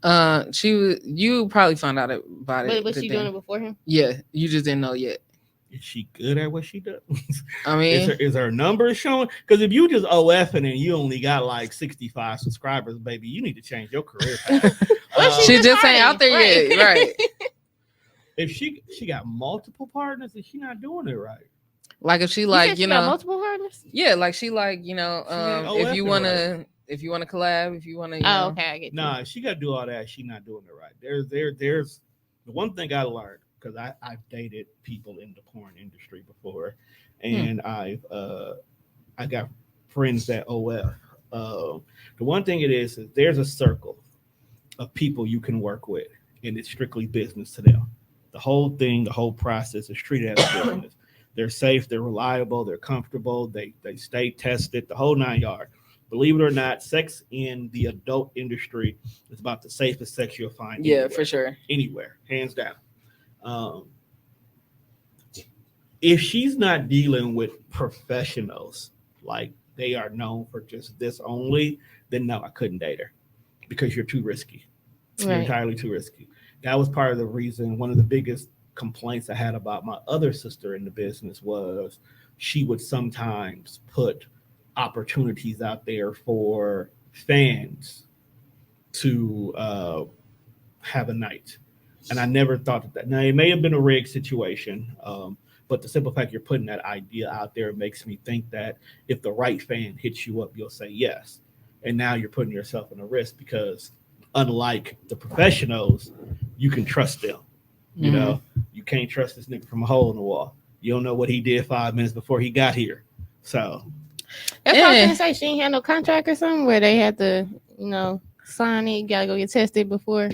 You probably found out about it. But was she doing it before him? Yeah, you just didn't know yet. Is she good at what she does? I mean, is her numbers showing? Because if you just OF and you only got like 65 subscribers, baby, you need to change your career path. She just ain't out there yet, right? If she got multiple partners, is she not doing it right? Like if she like she got multiple partners? Yeah, like she like if you wanna collab, if you wanna. Okay, I get you. Nah, she got to do all that. She not doing it right. There's the one thing I learned because I've dated people in the porn industry before, and I got friends that OF. The one thing it is there's a circle of people you can work with, and it's strictly business to them. The whole thing, the whole process is treated as business. They're safe, they're reliable, they're comfortable, they stay tested, the whole 9 yards. Believe it or not, sex in the adult industry is about the safest sex you'll find. Yeah, for sure. Anywhere, hands down. If she's not dealing with professionals, like they are known for just this only, then no, I couldn't date her because you're too risky. Right. You're entirely too risky. That was part of the reason, one of the biggest complaints I had about my other sister in the business was she would sometimes put opportunities out there for fans to have a night. And I never thought that. Now, it may have been a rigged situation, but the simple fact you're putting that idea out there makes me think that if the right fan hits you up, you'll say yes. And now you're putting yourself in a risk because unlike the professionals, you can trust them. You know, you can't trust this nigga from a hole in the wall. You don't know what he did 5 minutes before he got here. So that's what I was gonna say. She ain't had no contract or something where they had to, sign it. You gotta go get tested before.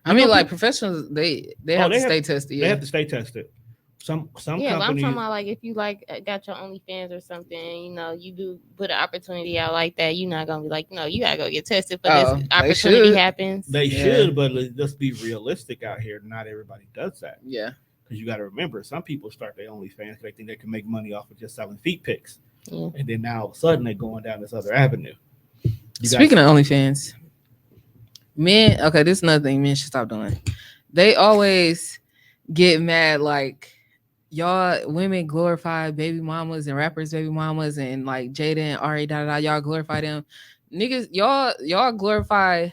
I mean, like professionals, they have to stay tested. Yeah. They have to stay tested. Some companies. But I'm talking about like if you like got your OnlyFans or something, you do put an opportunity out like that. You're not gonna be like, no, you gotta go get tested for this opportunity happens. They should, but let's be realistic out here. Not everybody does that. Yeah, because you got to remember, some people start their OnlyFans because they think they can make money off of just selling feet pics, and then now all of a sudden they're going down this other avenue. Speaking of OnlyFans, men. Okay, this is another thing men should stop doing. They always get mad like. Y'all women glorify baby mamas and rappers baby mamas and like Jada and Ari y'all glorify them. Niggas, y'all glorify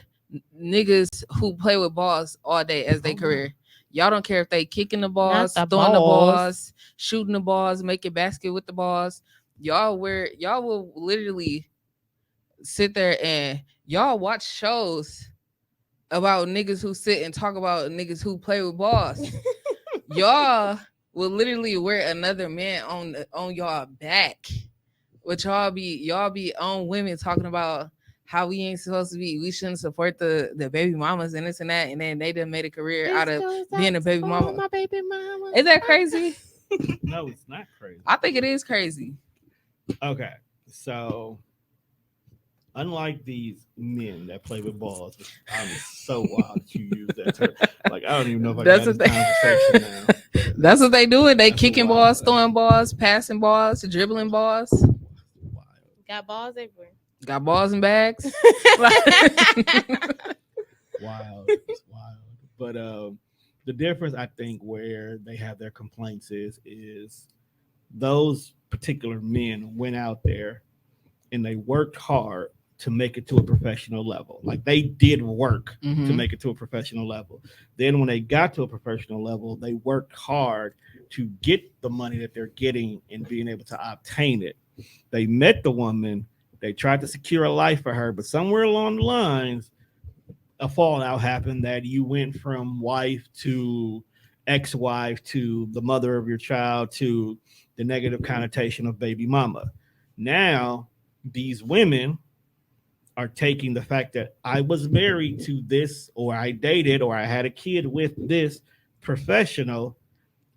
niggas who play with balls all day as their career. Y'all don't care if they kicking the balls, throwing the balls, shooting the balls, making basket with the balls. Y'all will literally sit there and y'all watch shows about niggas who sit and talk about niggas who play with balls. Y'all will literally wear another man on y'all back. Which y'all be on women talking about how we ain't supposed to be. We shouldn't support the baby mamas and this and that. And then they done made a career out of being a baby mama. My baby mama. Is that crazy? No, it's not crazy. I think it is crazy. Okay, so unlike these men that play with balls, I'm so wild that you use that term. Like I don't even know if I got this conversation now. That's what they doing. They kicking balls, throwing balls, passing balls, dribbling balls. Got balls everywhere. Got balls in bags. Wild. It's wild. But the difference I think where they have their complaints is those particular men went out there and they worked hard to make it to a professional level. Like they did work to make it to a professional level. Then when they got to a professional level, they worked hard to get the money that they're getting and being able to obtain it. They met the woman, they tried to secure a life for her, but somewhere along the lines, a fallout happened that you went from wife to ex-wife to the mother of your child to the negative connotation of baby mama. Now, these women are taking the fact that I was married to this, or I dated, or I had a kid with this professional,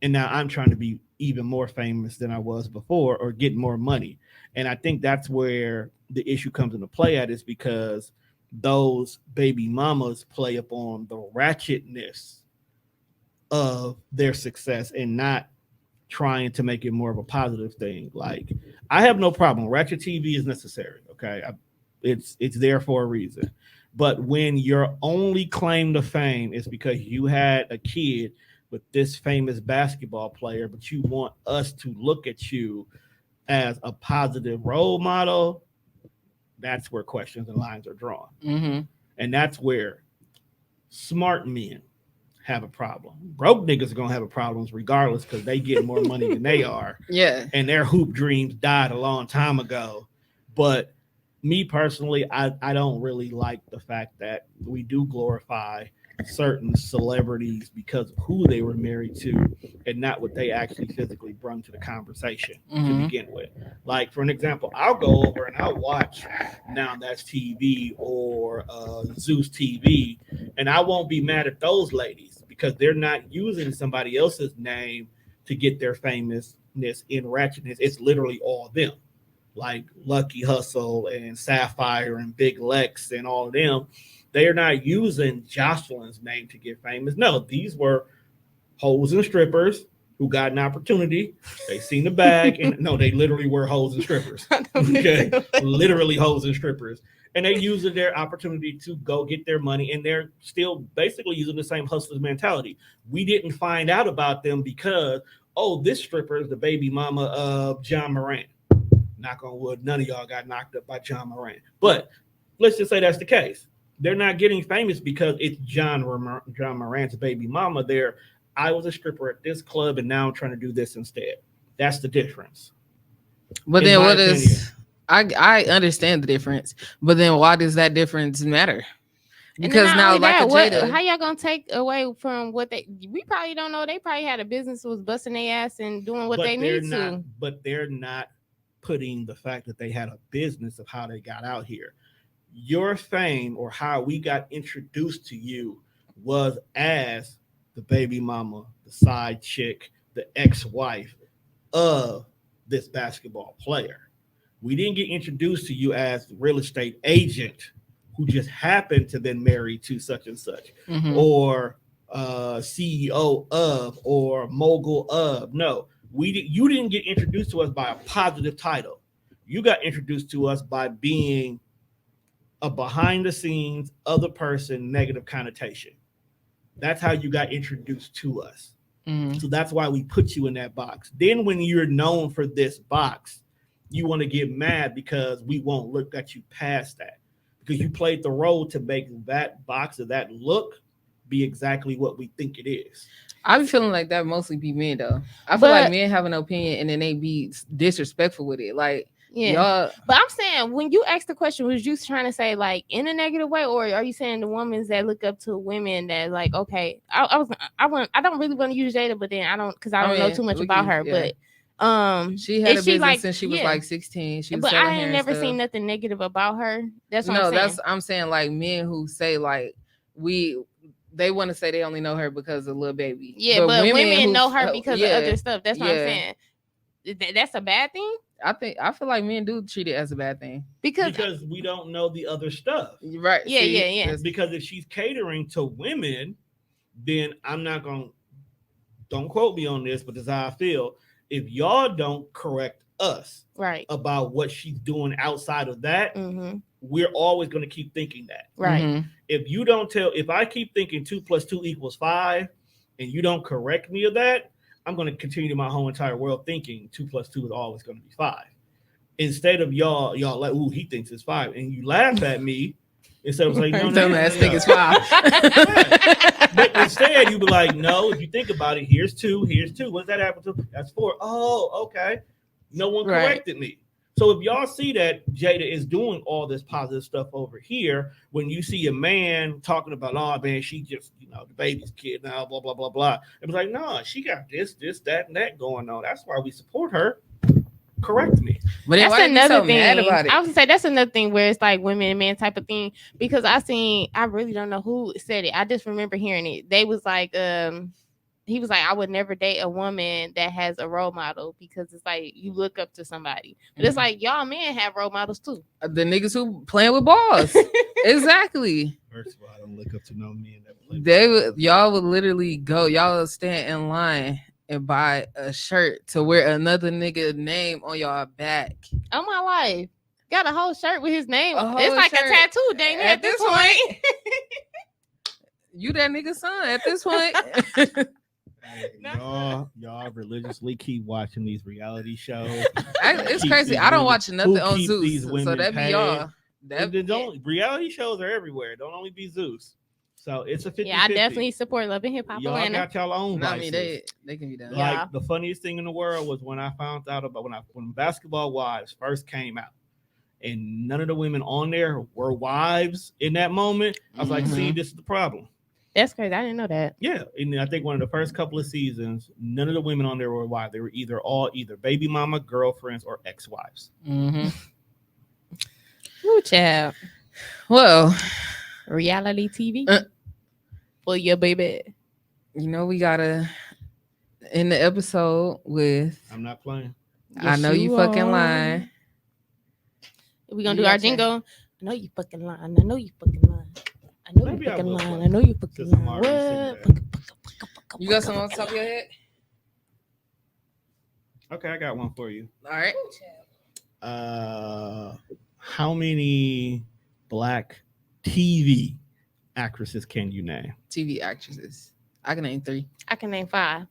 and now I'm trying to be even more famous than I was before or get more money. And I think that's where the issue comes into play at, is because those baby mamas play upon the ratchetness of their success and not trying to make it more of a positive thing. Like, I have no problem. Ratchet TV is necessary. Okay. It's there for a reason. But when your only claim to fame is because you had a kid with this famous basketball player, but you want us to look at you as a positive role model, that's where questions and lines are drawn. Mm-hmm. And that's where smart men have a problem. Broke niggas are gonna have a problems regardless, because they get more money than they are. Yeah. And their hoop dreams died a long time ago. But me personally, I don't really like the fact that we do glorify certain celebrities because of who they were married to and not what they actually physically brought to the conversation to begin with. Like, for an example, I'll go over and I'll watch Now That's TV or Zeus TV, and I won't be mad at those ladies because they're not using somebody else's name to get their famousness in ratchetness. It's literally all them. Like Lucky Hustle and Sapphire and Big Lex and all of them, they are not using Jocelyn's name to get famous. No, these were hoes and strippers who got an opportunity. They seen the bag, and no, they literally were hoes and strippers. Okay, literally hoes and strippers, and they used their opportunity to go get their money, and they're still basically using the same hustlers mentality. We didn't find out about them because, oh, this stripper is the baby mama of John Moran. Knock on wood, none of y'all got knocked up by John Moran. But let's just say that's the case. They're not getting famous because it's John Moran's baby mama. I was a stripper at this club, and now I'm trying to do this instead. That's the difference. But then what is... I understand the difference, but then why does that difference matter? Because now, like Jada, how y'all gonna take away from what we probably don't know? They probably had a business that was busting their ass and doing what they need to. But they're not putting the fact that they had a business of how they got out here. Your fame, or how we got introduced to you, was as the baby mama, the side chick, the ex-wife of this basketball player. We didn't get introduced to you as the real estate agent who just happened to then marry to such and such, or CEO of, or mogul of. No, you didn't get introduced to us by a positive title. You got introduced to us by being a behind the scenes other person negative connotation. That's how you got introduced to us. So that's why we put you in that box. Then when you're known for this box, you want to get mad because we won't look at you past that, because you played the role to make that box or that look be exactly what we think it is. I be feeling like that mostly be men though. I feel like men have an opinion and then they be disrespectful with it. Like, yeah, but I'm saying, when you asked the question, was you trying to say like in a negative way, or are you saying the women that look up to women that like, okay, I don't really want to use Jada, but then I don't know too much about her, but she had a business since she was like 16. She was, but I ain't never seen nothing negative about her. That's what I'm saying. I'm saying like men who say like they want to say they only know her because of Lil Baby. Yeah, but women know her because of other stuff. That's what I'm saying. That's a bad thing. I feel like men do treat it as a bad thing because we don't know the other stuff. Right. Yeah. Because if she's catering to women, then I'm not going to, don't quote me on this, but this is how I feel. If y'all don't correct us about what she's doing outside of that, we're always going to keep thinking that. Right. If I keep thinking 2 + 2 = 5 and you don't correct me of that, I'm going to continue my whole entire world thinking 2 + 2 is always going to be 5. Instead of y'all like, ooh, he thinks it's 5, and you laugh at me instead of like, no, dumbass think it's 5. But instead, you be like, no. If you think about it, here's 2. What does that happen to? That's 4. Oh, okay. No one corrected me. So if y'all see that Jada is doing all this positive stuff over here, when you see a man talking about, oh man, she just, the baby's kid now, blah, blah, blah, blah. It was like, no, she got this, that, and that going on. That's why we support her. Correct me. But that's another thing. Mad about it? I was gonna say that's another thing where it's like women and men type of thing, because I really don't know who said it. I just remember hearing it. They was like, he was like, I would never date a woman that has a role model, because it's like you look up to somebody. But it's like y'all men have role models too. The niggas who playing with balls. Exactly. First of all, I don't look up to no men that play. Y'all would literally go. Y'all would stand in line and buy a shirt to wear another nigga name on y'all back. Oh my life. Got a whole shirt with his name. A whole It's like shirt. a tattoo, dang it, at this point. You that nigga's son at this point. Y'all religiously keep watching these reality shows. It's crazy. I don't watch nothing on keep Zeus. these So women that be paid? y'all. Reality shows are everywhere. Don't only be Zeus. So it's a 50-50. Yeah, I definitely support Love and Hip Hop Y'all Atlanta. got y'all own No, I vices. mean they can be done. Yeah. Like the funniest thing in the world was when I found out about when Basketball Wives first came out, and none of the women on there were wives in that moment. I was like, see, this is the problem. That's crazy. I didn't know that. Yeah, and I think one of the first couple of seasons, none of the women on there were wives. They were either baby mama, girlfriends, or ex-wives. Mm-hmm. Ooh, child. Well, Reality TV for your baby. we gotta end the episode with I'm not playing. I know you fucking lying. We're gonna You do our got your- jingle. I know you fucking lying. I know you fucking lying. I know Maybe you I fucking will lying. play. I know you fucking Since I'm lying. already What? sitting You got something on top of your head? Okay, I got one for you. All right. How many black TV actresses can you name? TV actresses. I can name 3. I can name 5.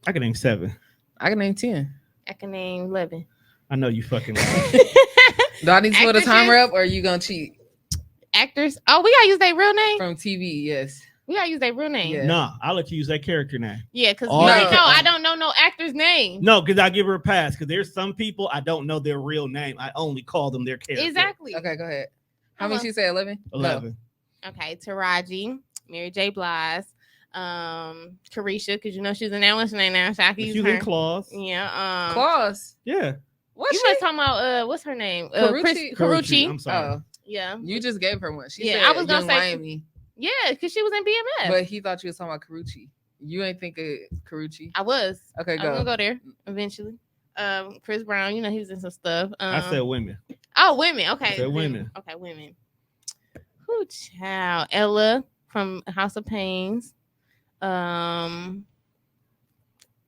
I can name 7. I can name 10. I can name 11. I know you fucking lying. Do I need to put a Actresses? timer up or are you gonna cheat? Actors. Oh, we gotta use their real name. From TV, yes. We gotta use their real name. Yeah. Nah, I'll let you use that character name. Yeah, because Oh, I no. don't know no actor's name. No, because I give her a pass. Because there's some people I don't know their real name. I only call them their character. Exactly. Okay, go ahead. How many Hello. she say? 11? 11. Okay, Taraji, Mary J. Blige, Carisha, because she's in that one. She ain't now, so I can use She's her. in Claws. Yeah. Claus. Yeah. What You she? was talking about what's her name? Carucci? Carucci. I'm sorry. Oh, Yeah. you just gave her one. She Yeah, said I was gonna Young say- Miami, Yeah, because she was in BMF. but he thought you was talking about Carucci. You ain't think of Carucci. I was. Okay, I'm gonna go. go there eventually. Chris Brown, he was in some stuff. I said women. Oh, women. Okay. I said women. Okay, women. Who child? Ella from House of Pains.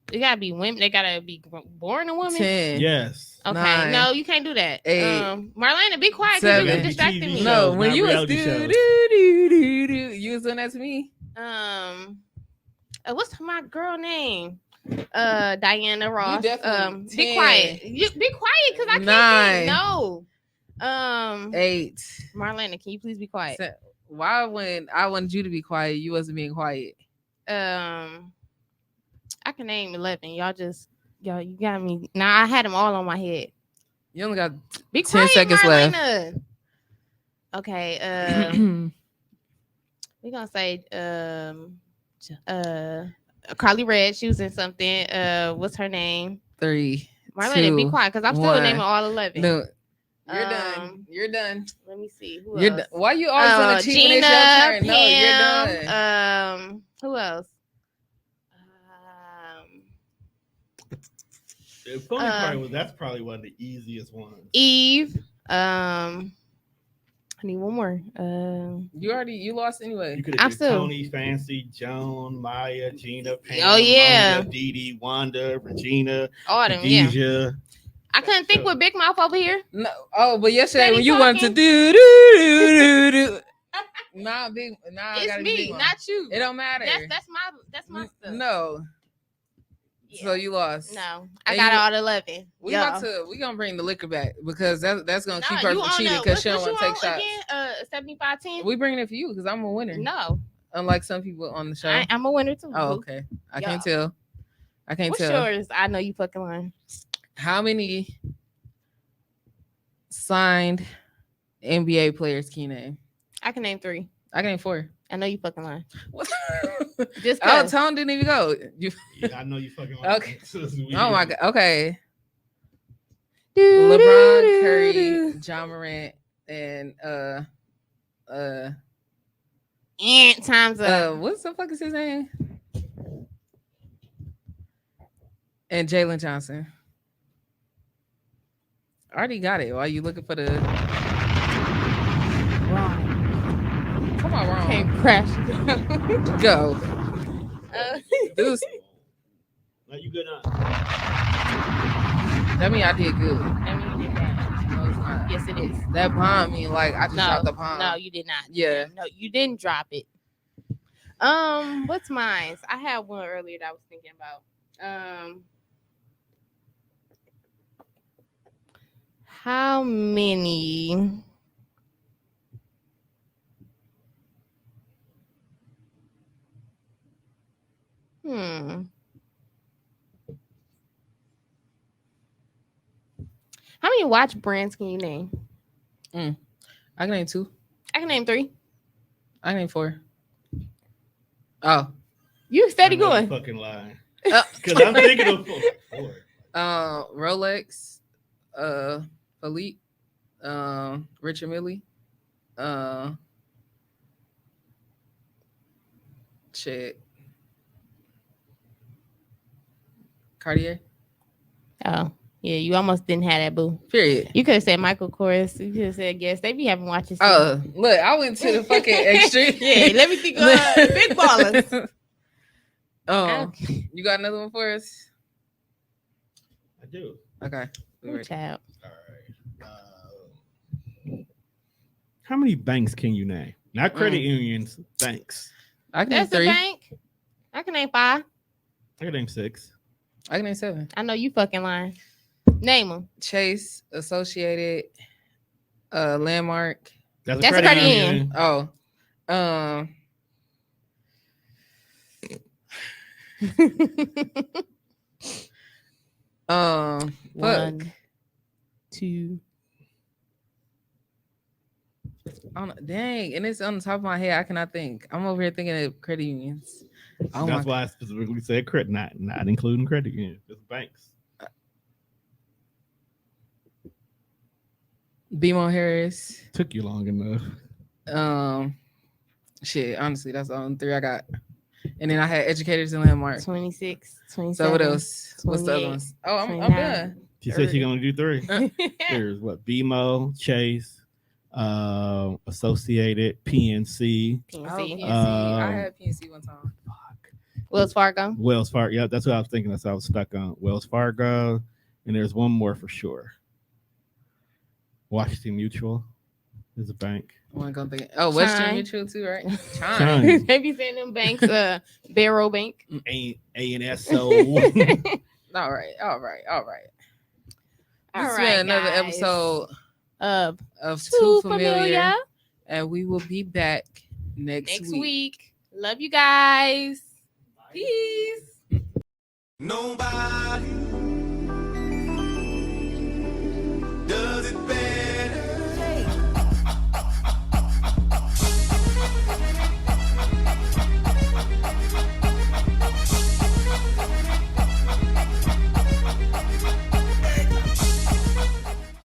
They gotta be women. They gotta be born a woman. 10. Yes. Okay, 9, no, you can't do that. 8, Marlena, be quiet because 7. you're distracting TV me. shows, No, when not you was reality do shows. you was doing that to me. What's my girl name? Diana Ross. definitely Be 10. quiet. You be quiet because I can't. 9. No. 8. Marlena, can you please be quiet? Why when I wanted you to be quiet, you wasn't being quiet? I can name 11. Y'all, you got me. Now I had them all on my head. You only got Be 10 quiet, seconds left. Marlena. Okay. We're gonna say Carly Red. She was in something. What's her name? 3. Marlena, be 2, quiet because I'm still 1. naming all 11. No, you're done. Um, You're done. Let me see. Who You're else? done. Why you always gonna cheat when Gina, it's your turn? No, Pam, you're done. Who else? The funny part was that's probably one of the easiest ones. Eve. I need one more. You lost anyway. You could I'm have still- Tony, Fancy, Joan, Maya, Gina, Pam, Oh, yeah. Mona, Dee Dee, Wanda, Regina, Autumn, yeah. Khadijah. I couldn't think with Big Mouth over here. No. Oh, but yesterday Steady when you wanted to talking. do. Nah, big. Nah, I It's gotta be me, big one. not you. It don't matter. That's my stuff. No. Yeah. So you lost. No, I And got you- all 11. We Yeah. we gonna bring the liquor back because that's gonna No, keep her you from on cheating the- because she don't what want to you take on shots. again? 75-10? We bringing it for you because I'm a winner. No, Unlike some people on the show. I'm a winner too. Oh, boo. okay. I Yeah. can't tell. I can't What's tell. yours? I know you fucking lying. How many signed NBA players can you name? I can name 3. I can name 4. I know you fucking lying. What? Just Oh, 'cause. Tone didn't even go. You, Yeah, I know you fucking lying. Okay. oh my god. Okay. Do, LeBron, do, Curry, do. John Morant, and Time's up. what's the fuck is his name? And Jalen Johnson. I already got it. Why you looking for the Wrong. come on wrong? Can't crash. Go. Uh, No, you good now. That mean I did good. I mean, you did bad. No, it's not. Yes, it is. That bomb mean like I just No, dropped the bomb. no, you did not. Yeah. No, you didn't drop it. What's mine? I had one earlier that I was thinking about. How many? How many watch brands can you name? I can name 2. I can name 3. I can name 4. Oh. You steady I know you going. fucking lying. Uh, Because I'm thinking of 4. Rolex, Philippe, Richard Mille, shit, Cartier. Oh, yeah, you almost didn't have that, boo. Period. You could have said Michael Kors. You could have said Guess. They be having watches. Too. Look, I went to the fucking extreme. Yeah, let me think of big ballers. Okay. You got another one for us? I do. Okay. we Ooh, ready. child. All right. How many banks can you name? Not credit unions, banks. I can name That's a 3. bank. I can name 5. I can name 6. I can name 7. I know you fucking lying. Name them. Chase, Associated, Landmark. That's a credit union. Oh, fuck. 1, 2. I don't know. Dang, and it's on the top of my head. I cannot think. I'm over here thinking of credit unions. Oh That's my why I specifically said credit, not including credit unions, just banks. BMO Harris. Took you long enough. Shit. Honestly, that's the only 3 I got. And then I had Educators and Landmark. 26, 27. So what else? What's the other 28, ones? Oh, I'm 29. done. She said she's gonna do 3. There's what? BMO, Chase, Associated, PNC, Oh, PNC. PNC. I Um, had PNC one time. Wells Fargo. Wells Fargo. Yeah, that's what I was thinking. That's what I was stuck on. Wells Fargo, and there's one more for sure. Washington Mutual is a bank. One gonna think. Oh, Western Chime. Mutual too, right? Chime. Chime. They be saying them banks, Barrow Bank. A&SO. All right. All This has right, been another guys. episode Of of Too Too Familiar. Familiar, and we will be back next Next week. week. Love you guys. Peace. Nobody